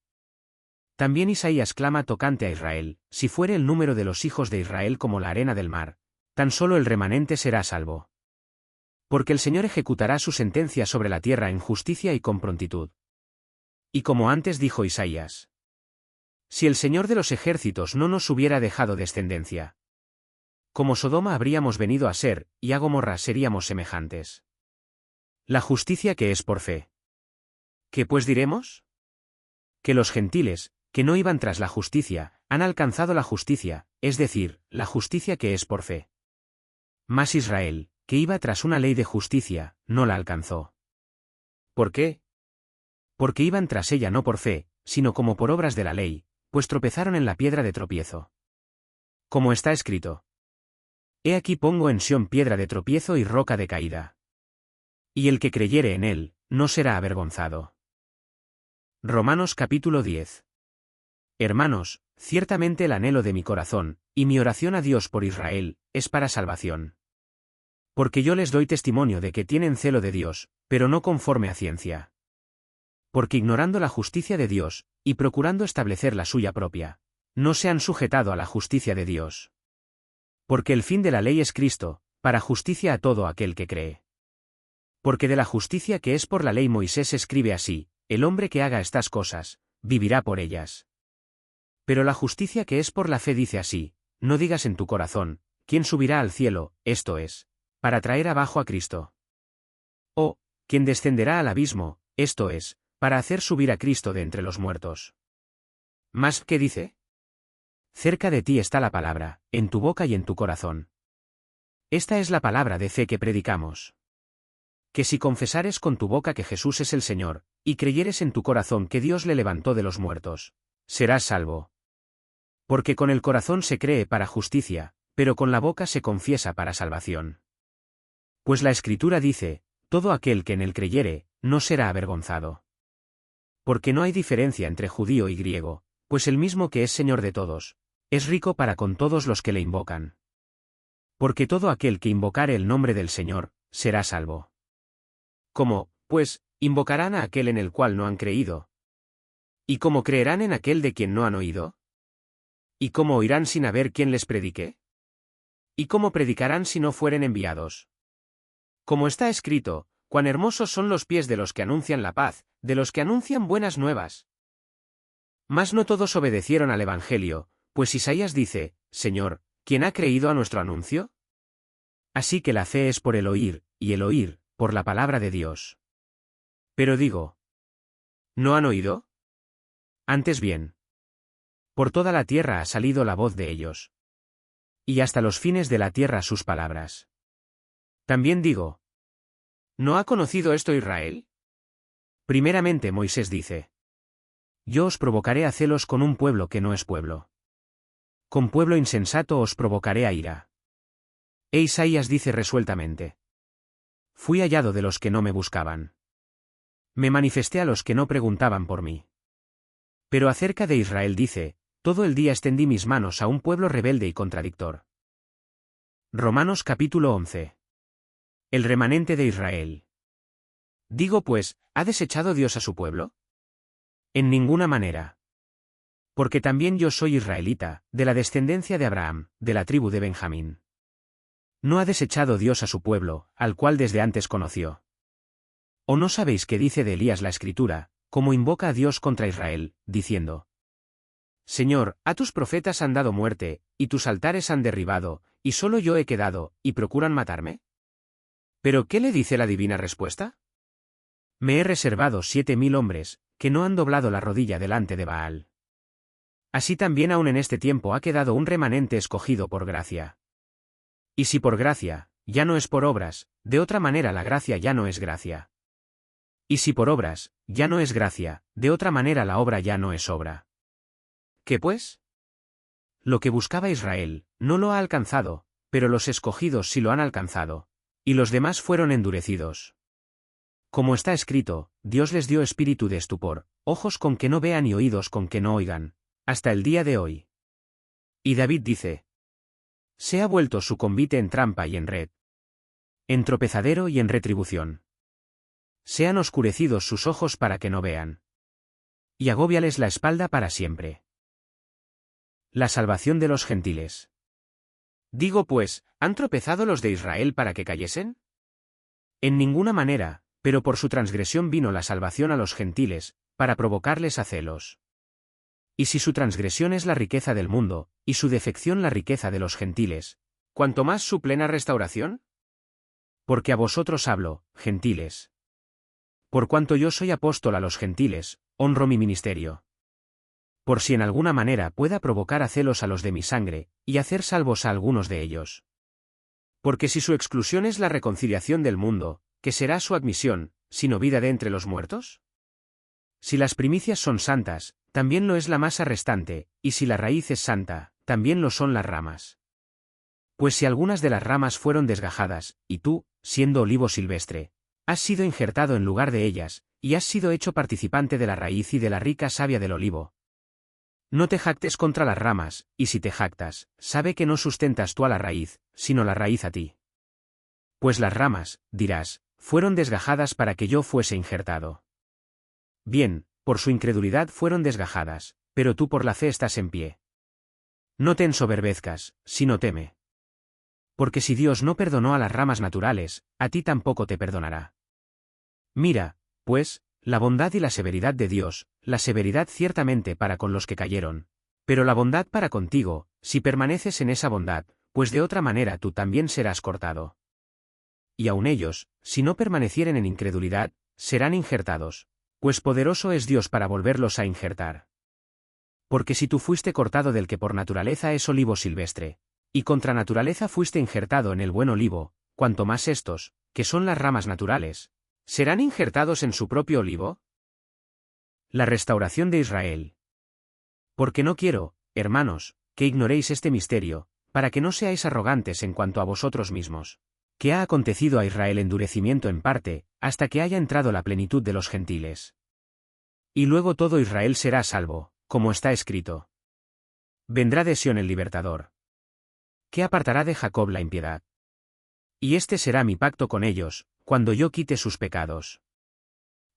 También Isaías clama tocante a Israel, si fuere el número de los hijos de Israel como la arena del mar, tan solo el remanente será salvo. Porque el Señor ejecutará su sentencia sobre la tierra en justicia y con prontitud. Y como antes dijo Isaías, si el Señor de los ejércitos no nos hubiera dejado descendencia, como Sodoma habríamos venido a ser, y a Gomorra seríamos semejantes. La justicia que es por fe. ¿Qué pues diremos? Que los gentiles, que no iban tras la justicia, han alcanzado la justicia, es decir, la justicia que es por fe. Mas Israel, que iba tras una ley de justicia, no la alcanzó. ¿Por qué? Porque iban tras ella no por fe, sino como por obras de la ley, pues tropezaron en la piedra de tropiezo. Como está escrito: He aquí pongo en Sión piedra de tropiezo y roca de caída. Y el que creyere en él, no será avergonzado. Romanos capítulo 10. Hermanos, ciertamente el anhelo de mi corazón, y mi oración a Dios por Israel, es para salvación. Porque yo les doy testimonio de que tienen celo de Dios, pero no conforme a ciencia. Porque ignorando la justicia de Dios, y procurando establecer la suya propia, no se han sujetado a la justicia de Dios. Porque el fin de la ley es Cristo, para justicia a todo aquel que cree. Porque de la justicia que es por la ley Moisés escribe así, el hombre que haga estas cosas, vivirá por ellas. Pero la justicia que es por la fe dice así, no digas en tu corazón, ¿quién subirá al cielo?, esto es, para traer abajo a Cristo. O, ¿quién descenderá al abismo?, esto es, para hacer subir a Cristo de entre los muertos. ¿Mas qué dice? Cerca de ti está la palabra, en tu boca y en tu corazón. Esta es la palabra de fe que predicamos. Que si confesares con tu boca que Jesús es el Señor, y creyeres en tu corazón que Dios le levantó de los muertos, serás salvo. Porque con el corazón se cree para justicia, pero con la boca se confiesa para salvación. Pues la Escritura dice, todo aquel que en él creyere, no será avergonzado. Porque no hay diferencia entre judío y griego, pues el mismo que es Señor de todos, es rico para con todos los que le invocan. Porque todo aquel que invocare el nombre del Señor, será salvo. ¿Cómo, pues, invocarán a aquel en el cual no han creído? ¿Y cómo creerán en aquel de quien no han oído? ¿Y cómo oirán sin haber quien les predique? ¿Y cómo predicarán si no fueren enviados? Como está escrito, cuán hermosos son los pies de los que anuncian la paz, de los que anuncian buenas nuevas. Mas no todos obedecieron al Evangelio, pues Isaías dice, Señor, ¿quién ha creído a nuestro anuncio? Así que la fe es por el oír, y el oír, por la palabra de Dios. Pero digo, ¿no han oído? Antes bien, por toda la tierra ha salido la voz de ellos. Y hasta los fines de la tierra sus palabras. También digo, ¿no ha conocido esto Israel? Primeramente Moisés dice, yo os provocaré a celos con un pueblo que no es pueblo. Con pueblo insensato os provocaré a ira. E Isaías dice resueltamente, fui hallado de los que no me buscaban. Me manifesté a los que no preguntaban por mí. Pero acerca de Israel dice, todo el día extendí mis manos a un pueblo rebelde y contradictor. Romanos capítulo 11. El remanente de Israel. Digo pues, ¿ha desechado Dios a su pueblo? En ninguna manera. Porque también yo soy israelita, de la descendencia de Abraham, de la tribu de Benjamín. ¿No ha desechado Dios a su pueblo, al cual desde antes conoció? ¿O no sabéis qué dice de Elías la Escritura, cómo invoca a Dios contra Israel, diciendo: Señor, a tus profetas han dado muerte, y tus altares han derribado, y solo yo he quedado, y procuran matarme? ¿Pero qué le dice la divina respuesta? Me he reservado 7.000 hombres, que no han doblado la rodilla delante de Baal. Así también aún en este tiempo ha quedado un remanente escogido por gracia. Y si por gracia, ya no es por obras, de otra manera la gracia ya no es gracia. Y si por obras, ya no es gracia, de otra manera la obra ya no es obra. ¿Qué pues? Lo que buscaba Israel, no lo ha alcanzado, pero los escogidos sí lo han alcanzado, y los demás fueron endurecidos. Como está escrito, Dios les dio espíritu de estupor, ojos con que no vean y oídos con que no oigan, hasta el día de hoy. Y David dice: se ha vuelto su convite en trampa y en red, en tropezadero y en retribución. Sean oscurecidos sus ojos para que no vean, y agóbiales la espalda para siempre. La salvación de los gentiles. Digo pues, ¿han tropezado los de Israel para que cayesen? En ninguna manera, pero por su transgresión vino la salvación a los gentiles, para provocarles a celos. Y si su transgresión es la riqueza del mundo, y su defección la riqueza de los gentiles, ¿cuánto más su plena restauración? Porque a vosotros hablo, gentiles. Por cuanto yo soy apóstol a los gentiles, honro mi ministerio. Por si en alguna manera pueda provocar a celos a los de mi sangre, y hacer salvos a algunos de ellos. Porque si su exclusión es la reconciliación del mundo, ¿qué será su admisión, sino vida de entre los muertos? Si las primicias son santas, también lo es la masa restante, y si la raíz es santa, también lo son las ramas. Pues si algunas de las ramas fueron desgajadas, y tú, siendo olivo silvestre, has sido injertado en lugar de ellas, y has sido hecho participante de la raíz y de la rica savia del olivo. No te jactes contra las ramas, y si te jactas, sabe que no sustentas tú a la raíz, sino la raíz a ti. Pues las ramas, dirás, fueron desgajadas para que yo fuese injertado. Bien, por su incredulidad fueron desgajadas, pero tú por la fe estás en pie. No te ensoberbezcas, sino teme. Porque si Dios no perdonó a las ramas naturales, a ti tampoco te perdonará. Mira, pues, la bondad y la severidad de Dios, la severidad ciertamente para con los que cayeron, pero la bondad para contigo, si permaneces en esa bondad, pues de otra manera tú también serás cortado. Y aun ellos, si no permanecieren en incredulidad, serán injertados, pues poderoso es Dios para volverlos a injertar. Porque si tú fuiste cortado del que por naturaleza es olivo silvestre, y contra naturaleza fuiste injertado en el buen olivo, cuanto más estos, que son las ramas naturales, ¿serán injertados en su propio olivo? La restauración de Israel. Porque no quiero, hermanos, que ignoréis este misterio, para que no seáis arrogantes en cuanto a vosotros mismos, que ha acontecido a Israel endurecimiento en parte, hasta que haya entrado la plenitud de los gentiles. Y luego todo Israel será salvo, como está escrito. Vendrá de Sión el libertador, que apartará de Jacob la impiedad. Y este será mi pacto con ellos, cuando yo quite sus pecados.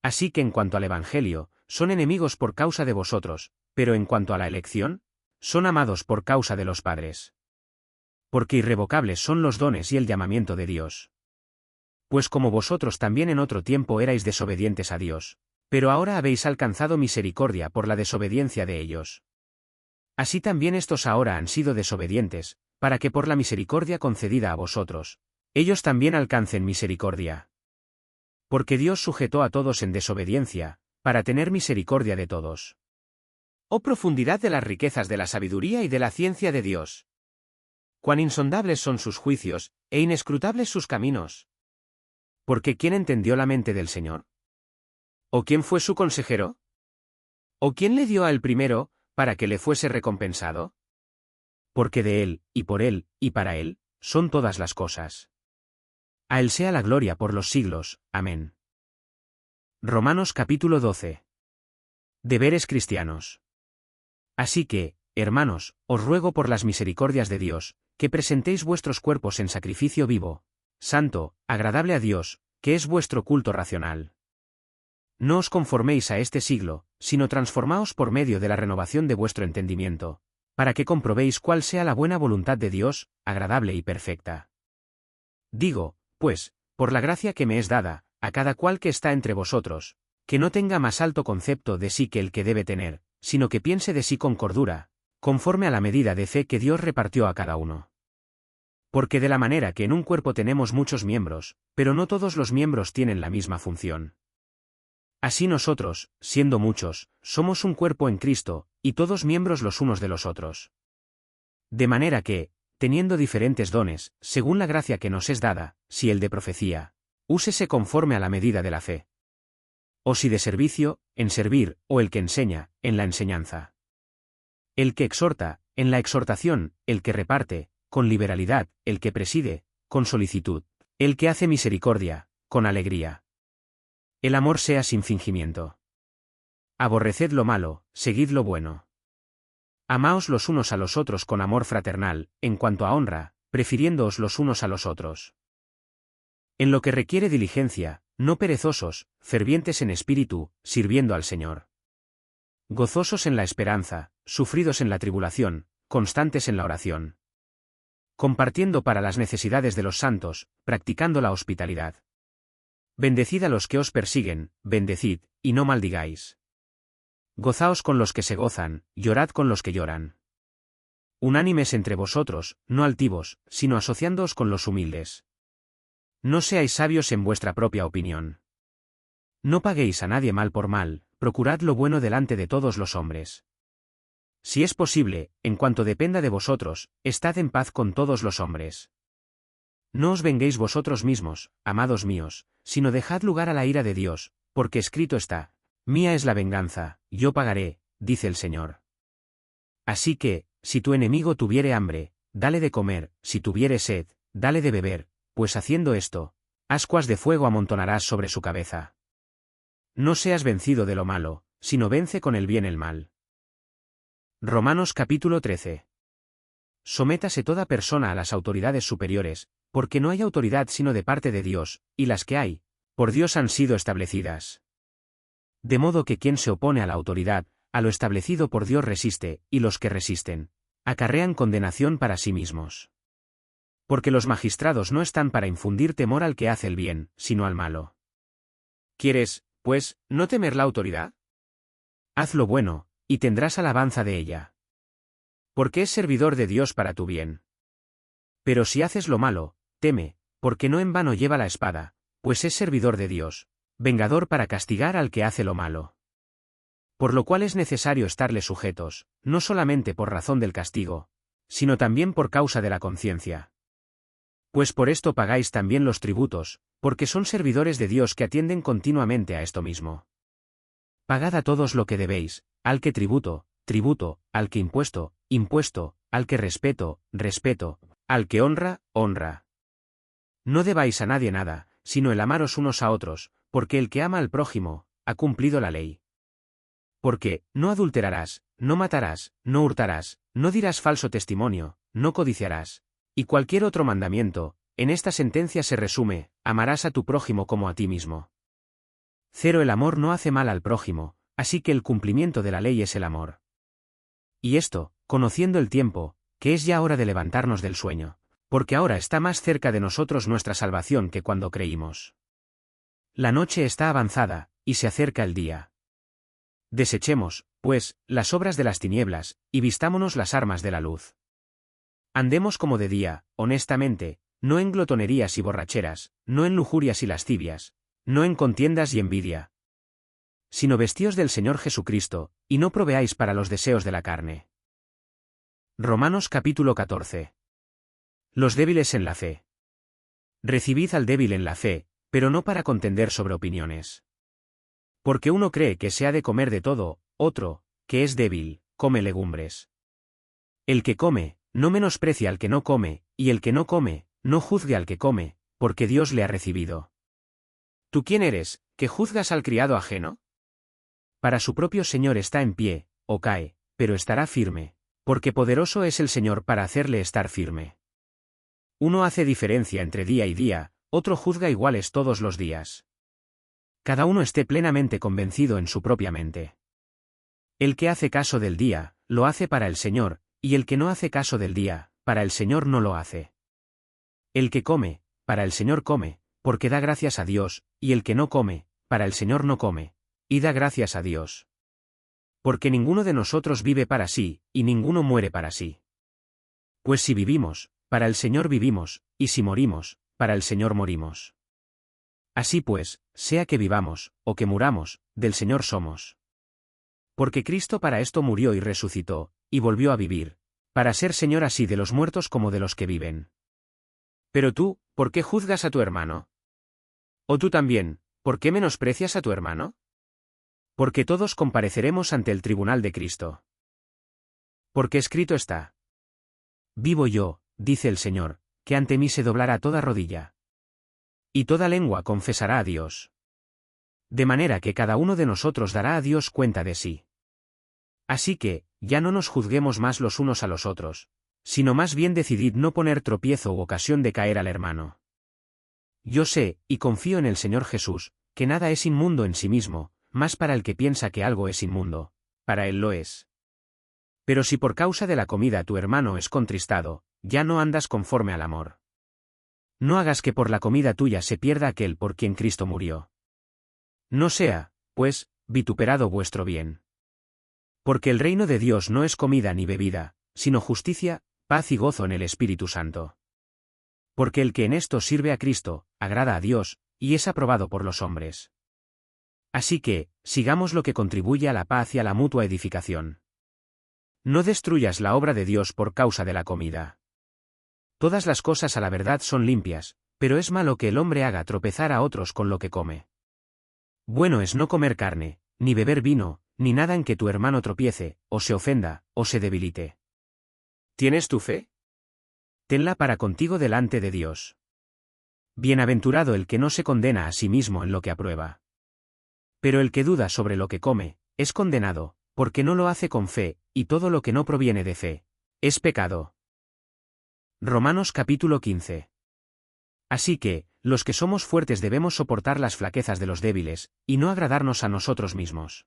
Así que en cuanto al Evangelio, son enemigos por causa de vosotros, pero en cuanto a la elección, son amados por causa de los padres. Porque irrevocables son los dones y el llamamiento de Dios. Pues como vosotros también en otro tiempo erais desobedientes a Dios, pero ahora habéis alcanzado misericordia por la desobediencia de ellos. Así también estos ahora han sido desobedientes, para que por la misericordia concedida a vosotros, ellos también alcancen misericordia. Porque Dios sujetó a todos en desobediencia, para tener misericordia de todos. ¡Oh profundidad de las riquezas de la sabiduría y de la ciencia de Dios! Cuán insondables son sus juicios, e inescrutables sus caminos. Porque ¿quién entendió la mente del Señor? ¿O quién fue su consejero? ¿O quién le dio al primero, para que le fuese recompensado? Porque de Él, y por Él, y para Él, son todas las cosas. A Él sea la gloria por los siglos. Amén. Romanos capítulo 12. Deberes cristianos. Así que, hermanos, os ruego por las misericordias de Dios, que presentéis vuestros cuerpos en sacrificio vivo, santo, agradable a Dios, que es vuestro culto racional. No os conforméis a este siglo, sino transformaos por medio de la renovación de vuestro entendimiento, para que comprobéis cuál sea la buena voluntad de Dios, agradable y perfecta. Digo, pues, por la gracia que me es dada, a cada cual que está entre vosotros, que no tenga más alto concepto de sí que el que debe tener, sino que piense de sí con cordura, conforme a la medida de fe que Dios repartió a cada uno. Porque de la manera que en un cuerpo tenemos muchos miembros, pero no todos los miembros tienen la misma función. Así nosotros, siendo muchos, somos un cuerpo en Cristo, y todos miembros los unos de los otros. De manera que, teniendo diferentes dones, según la gracia que nos es dada, si el de profecía, úsese conforme a la medida de la fe. O si de servicio, en servir, o el que enseña, en la enseñanza. El que exhorta, en la exhortación, el que reparte, con liberalidad, el que preside, con solicitud, el que hace misericordia, con alegría. El amor sea sin fingimiento. Aborreced lo malo, seguid lo bueno. Amaos los unos a los otros con amor fraternal, en cuanto a honra, prefiriéndoos los unos a los otros. En lo que requiere diligencia, no perezosos, fervientes en espíritu, sirviendo al Señor. Gozosos en la esperanza, sufridos en la tribulación, constantes en la oración. Compartiendo para las necesidades de los santos, practicando la hospitalidad. Bendecid a los que os persiguen, bendecid, y no maldigáis. Gozaos con los que se gozan, llorad con los que lloran. Unánimes entre vosotros, no altivos, sino asociándoos con los humildes. No seáis sabios en vuestra propia opinión. No paguéis a nadie mal por mal, procurad lo bueno delante de todos los hombres. Si es posible, en cuanto dependa de vosotros, estad en paz con todos los hombres. No os venguéis vosotros mismos, amados míos, sino dejad lugar a la ira de Dios, porque escrito está: mía es la venganza, yo pagaré, dice el Señor. Así que, si tu enemigo tuviere hambre, dale de comer, si tuviere sed, dale de beber, pues haciendo esto, ascuas de fuego amontonarás sobre su cabeza. No seas vencido de lo malo, sino vence con el bien el mal. Romanos capítulo 13. Sométase toda persona a las autoridades superiores, porque no hay autoridad sino de parte de Dios, y las que hay, por Dios han sido establecidas. De modo que quien se opone a la autoridad, a lo establecido por Dios resiste, y los que resisten, acarrean condenación para sí mismos. Porque los magistrados no están para infundir temor al que hace el bien, sino al malo. ¿Quieres, pues, no temer la autoridad? Haz lo bueno, y tendrás alabanza de ella. Porque es servidor de Dios para tu bien. Pero si haces lo malo, teme, porque no en vano lleva la espada, pues es servidor de Dios, vengador para castigar al que hace lo malo. Por lo cual es necesario estarle sujetos, no solamente por razón del castigo, sino también por causa de la conciencia. Pues por esto pagáis también los tributos, porque son servidores de Dios que atienden continuamente a esto mismo. Pagad a todos lo que debéis, al que tributo, tributo, al que impuesto, impuesto, al que respeto, respeto, al que honra, honra. No debáis a nadie nada, sino el amaros unos a otros, porque el que ama al prójimo, ha cumplido la ley. Porque, no adulterarás, no matarás, no hurtarás, no dirás falso testimonio, no codiciarás. Y cualquier otro mandamiento, en esta sentencia se resume: amarás a tu prójimo como a ti mismo. 0 El amor no hace mal al prójimo, así que el cumplimiento de la ley es el amor. Y esto, conociendo el tiempo, que es ya hora de levantarnos del sueño, porque ahora está más cerca de nosotros nuestra salvación que cuando creímos. La noche está avanzada, y se acerca el día. Desechemos, pues, las obras de las tinieblas, y vistámonos las armas de la luz. Andemos como de día, honestamente, no en glotonerías y borracheras, no en lujurias y lascivias, no en contiendas y envidia, sino vestíos del Señor Jesucristo, y no proveáis para los deseos de la carne. Romanos capítulo 14. Los débiles en la fe. Recibid al débil en la fe, pero no para contender sobre opiniones. Porque uno cree que se ha de comer de todo, otro, que es débil, come legumbres. El que come, no menosprecia al que no come, y el que no come, no juzgue al que come, porque Dios le ha recibido. ¿Tú quién eres, que juzgas al criado ajeno? Para su propio Señor está en pie, o cae, pero estará firme, porque poderoso es el Señor para hacerle estar firme. Uno hace diferencia entre día y día, otro juzga iguales todos los días. Cada uno esté plenamente convencido en su propia mente. El que hace caso del día, lo hace para el Señor, y el que no hace caso del día, para el Señor no lo hace. El que come, para el Señor come, porque da gracias a Dios, y el que no come, para el Señor no come, y da gracias a Dios. Porque ninguno de nosotros vive para sí, y ninguno muere para sí. Pues si vivimos, para el Señor vivimos, y si morimos, para el Señor morimos. Así pues, sea que vivamos, o que muramos, del Señor somos. Porque Cristo para esto murió y resucitó, y volvió a vivir, para ser Señor así de los muertos como de los que viven. Pero tú, ¿por qué juzgas a tu hermano? ¿O tú también, por qué menosprecias a tu hermano? Porque todos compareceremos ante el tribunal de Cristo. Porque escrito está: Vivo yo, dice el Señor, que ante mí se doblará toda rodilla. Y toda lengua confesará a Dios. De manera que cada uno de nosotros dará a Dios cuenta de sí. Así que, ya no nos juzguemos más los unos a los otros, sino más bien decidid no poner tropiezo u ocasión de caer al hermano. Yo sé, y confío en el Señor Jesús, que nada es inmundo en sí mismo, más para el que piensa que algo es inmundo, para él lo es. Pero si por causa de la comida tu hermano es contristado, ya no andas conforme al amor. No hagas que por la comida tuya se pierda aquel por quien Cristo murió. No sea, pues, vituperado vuestro bien. Porque el reino de Dios no es comida ni bebida, sino justicia, paz y gozo en el Espíritu Santo. Porque el que en esto sirve a Cristo, agrada a Dios, y es aprobado por los hombres. Así que, sigamos lo que contribuye a la paz y a la mutua edificación. No destruyas la obra de Dios por causa de la comida. Todas las cosas a la verdad son limpias, pero es malo que el hombre haga tropezar a otros con lo que come. Bueno es no comer carne, ni beber vino, ni nada en que tu hermano tropiece, o se ofenda, o se debilite. ¿Tienes tu fe? Tenla para contigo delante de Dios. Bienaventurado el que no se condena a sí mismo en lo que aprueba. Pero el que duda sobre lo que come, es condenado, porque no lo hace con fe, y todo lo que no proviene de fe, es pecado. Romanos capítulo 15. Así que, los que somos fuertes debemos soportar las flaquezas de los débiles, y no agradarnos a nosotros mismos.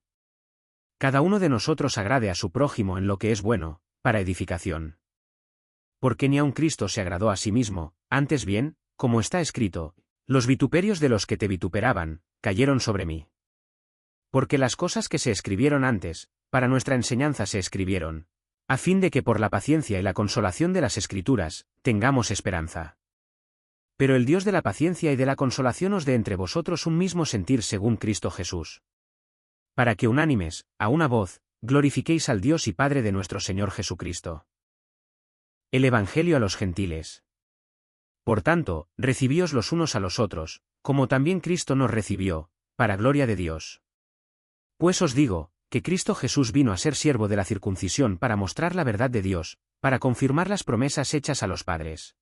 Cada uno de nosotros agrade a su prójimo en lo que es bueno, para edificación. Porque ni aun Cristo se agradó a sí mismo, antes bien, como está escrito, los vituperios de los que te vituperaban, cayeron sobre mí. Porque las cosas que se escribieron antes, para nuestra enseñanza se escribieron, a fin de que por la paciencia y la consolación de las Escrituras, tengamos esperanza. Pero el Dios de la paciencia y de la consolación os dé entre vosotros un mismo sentir según Cristo Jesús. Para que unánimes, a una voz, glorifiquéis al Dios y Padre de nuestro Señor Jesucristo. El Evangelio a los gentiles. Por tanto, recibíos los unos a los otros, como también Cristo nos recibió, para gloria de Dios. Pues os digo, que Cristo Jesús vino a ser siervo de la circuncisión para mostrar la verdad de Dios, para confirmar las promesas hechas a los padres.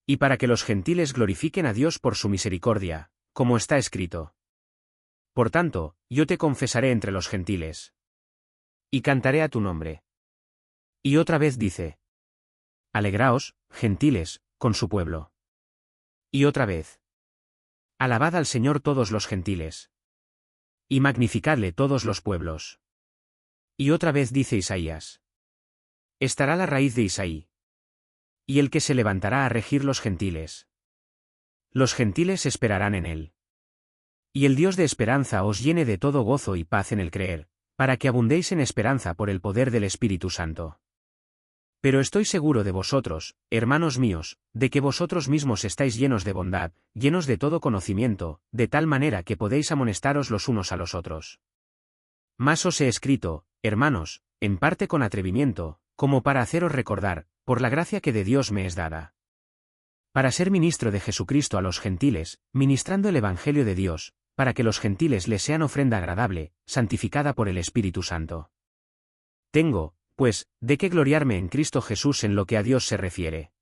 Y para que los gentiles glorifiquen a Dios por su misericordia, como está escrito. Por tanto, yo te confesaré entre los gentiles. Y cantaré a tu nombre. Y otra vez dice: Alegraos, gentiles, con su pueblo. Y otra vez: Alabad al Señor todos los gentiles. Y magnificadle todos los pueblos. Y otra vez dice Isaías: Estará la raíz de Isaí. Y el que se levantará a regir los gentiles. Los gentiles esperarán en él. Y el Dios de esperanza os llene de todo gozo y paz en el creer, para que abundéis en esperanza por el poder del Espíritu Santo. Pero estoy seguro de vosotros, hermanos míos, de que vosotros mismos estáis llenos de bondad, llenos de todo conocimiento, de tal manera que podéis amonestaros los unos a los otros. Mas os he escrito, hermanos, en parte con atrevimiento, como para haceros recordar, por la gracia que de Dios me es dada. Para ser ministro de Jesucristo a los gentiles, ministrando el Evangelio de Dios, para que los gentiles les sean ofrenda agradable, santificada por el Espíritu Santo. Tengo, pues, de qué gloriarme en Cristo Jesús en lo que a Dios se refiere.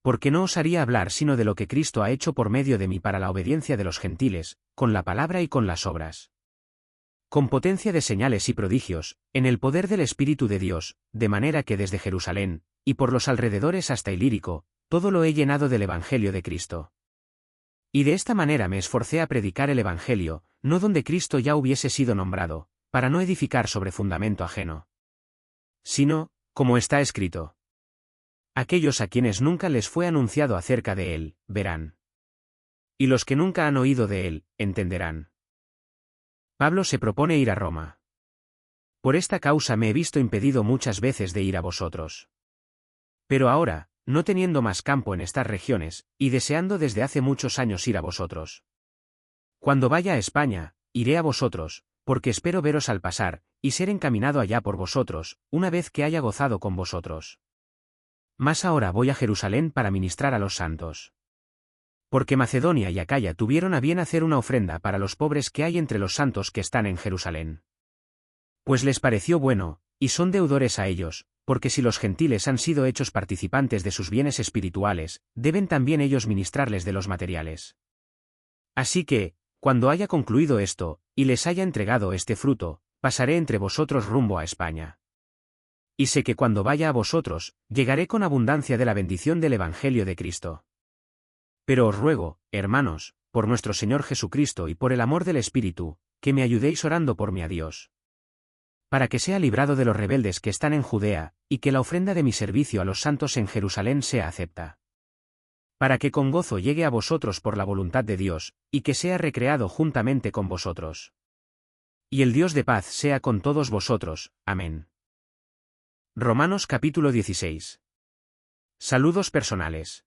Porque no osaría hablar sino de lo que Cristo ha hecho por medio de mí para la obediencia de los gentiles, con la palabra y con las obras. Con potencia de señales y prodigios, en el poder del Espíritu de Dios, de manera que desde Jerusalén, y por los alrededores hasta Ilírico, todo lo he llenado del Evangelio de Cristo. Y de esta manera me esforcé a predicar el Evangelio, no donde Cristo ya hubiese sido nombrado, para no edificar sobre fundamento ajeno. Sino, como está escrito. Aquellos a quienes nunca les fue anunciado acerca de él, verán. Y los que nunca han oído de él, entenderán. Pablo se propone ir a Roma. Por esta causa me he visto impedido muchas veces de ir a vosotros. Pero ahora, no teniendo más campo en estas regiones, y deseando desde hace muchos años ir a vosotros. Cuando vaya a España, iré a vosotros, porque espero veros al pasar, y ser encaminado allá por vosotros, una vez que haya gozado con vosotros. Mas ahora voy a Jerusalén para ministrar a los santos. Porque Macedonia y Acaya tuvieron a bien hacer una ofrenda para los pobres que hay entre los santos que están en Jerusalén. Pues les pareció bueno, y son deudores a ellos, porque si los gentiles han sido hechos participantes de sus bienes espirituales, deben también ellos ministrarles de los materiales. Así que, cuando haya concluido esto, y les haya entregado este fruto, pasaré entre vosotros rumbo a España. Y sé que cuando vaya a vosotros, llegaré con abundancia de la bendición del Evangelio de Cristo. Pero os ruego, hermanos, por nuestro Señor Jesucristo y por el amor del Espíritu, que me ayudéis orando por mí a Dios. Para que sea librado de los rebeldes que están en Judea, y que la ofrenda de mi servicio a los santos en Jerusalén sea acepta. Para que con gozo llegue a vosotros por la voluntad de Dios, y que sea recreado juntamente con vosotros. Y el Dios de paz sea con todos vosotros. Amén. Romanos capítulo 16. Saludos personales.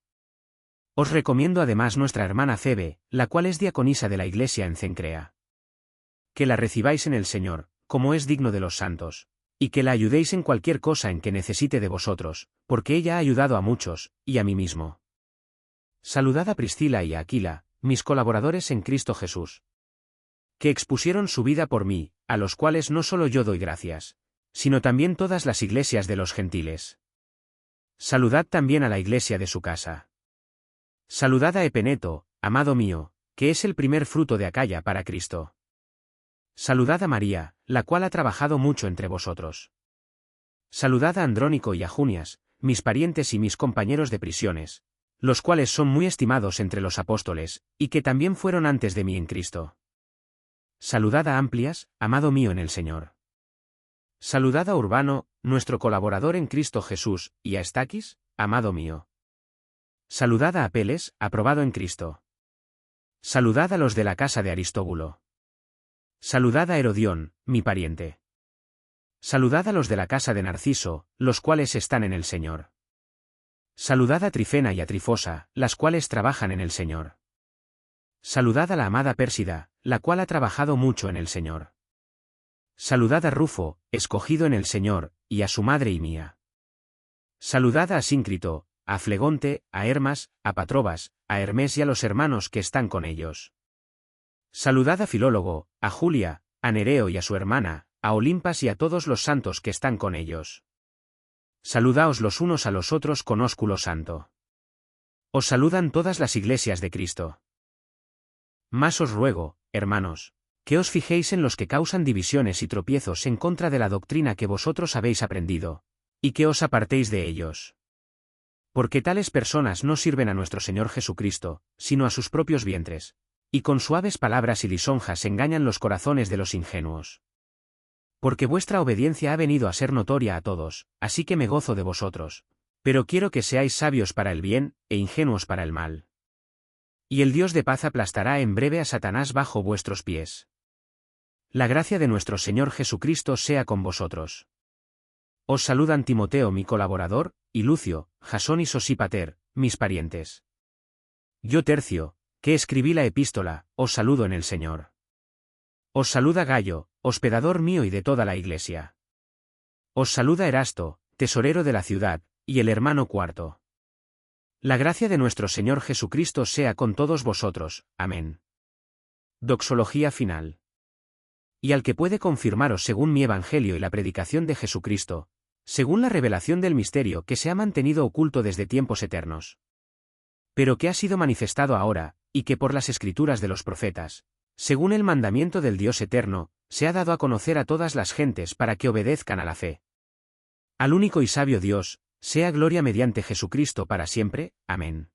Os recomiendo además nuestra hermana Febe, la cual es diaconisa de la iglesia en Cencrea. Que la recibáis en el Señor, como es digno de los santos, y que la ayudéis en cualquier cosa en que necesite de vosotros, porque ella ha ayudado a muchos, y a mí mismo. Saludad a Priscila y a Aquila, mis colaboradores en Cristo Jesús, que expusieron su vida por mí, a los cuales no solo yo doy gracias, sino también todas las iglesias de los gentiles. Saludad también a la iglesia de su casa. Saludad a Epeneto, amado mío, que es el primer fruto de Acaya para Cristo. Saludad a María, la cual ha trabajado mucho entre vosotros. Saludad a Andrónico y a Junias, mis parientes y mis compañeros de prisiones, los cuales son muy estimados entre los apóstoles, y que también fueron antes de mí en Cristo. Saludad a Amplias, amado mío en el Señor. Saludad a Urbano, nuestro colaborador en Cristo Jesús, y a Estaquis, amado mío. Saludad a Apeles, aprobado en Cristo. Saludad a los de la casa de Aristóbulo. Saludad a Herodión, mi pariente. Saludad a los de la casa de Narciso, los cuales están en el Señor. Saludad a Trifena y a Trifosa, las cuales trabajan en el Señor. Saludad a la amada Pérsida, la cual ha trabajado mucho en el Señor. Saludad a Rufo, escogido en el Señor, y a su madre y mía. Saludad a Asíncrito, a Flegonte, a Hermas, a Patrobas, a Hermes y a los hermanos que están con ellos. Saludad a Filólogo, a Julia, a Nereo y a su hermana, a Olimpas y a todos los santos que están con ellos. Saludaos los unos a los otros con ósculo santo. Os saludan todas las iglesias de Cristo. Mas os ruego, hermanos, que os fijéis en los que causan divisiones y tropiezos en contra de la doctrina que vosotros habéis aprendido, y que os apartéis de ellos. Porque tales personas no sirven a nuestro Señor Jesucristo, sino a sus propios vientres, y con suaves palabras y lisonjas engañan los corazones de los ingenuos. Porque vuestra obediencia ha venido a ser notoria a todos, así que me gozo de vosotros, pero quiero que seáis sabios para el bien, e ingenuos para el mal. Y el Dios de paz aplastará en breve a Satanás bajo vuestros pies. La gracia de nuestro Señor Jesucristo sea con vosotros. Os saludan Timoteo mi colaborador, y Lucio, Jasón y Sosípater, mis parientes. Yo Tercio, que escribí la epístola, os saludo en el Señor. Os saluda Gayo, hospedador mío y de toda la iglesia. Os saluda Erasto, tesorero de la ciudad, y el hermano Cuarto. La gracia de nuestro Señor Jesucristo sea con todos vosotros. Amén. Doxología final. Y al que puede confirmaros según mi evangelio y la predicación de Jesucristo, según la revelación del misterio que se ha mantenido oculto desde tiempos eternos, pero que ha sido manifestado ahora, y que por las escrituras de los profetas, según el mandamiento del Dios eterno, se ha dado a conocer a todas las gentes para que obedezcan a la fe. Al único y sabio Dios, Sea gloria mediante Jesucristo para siempre. Amén.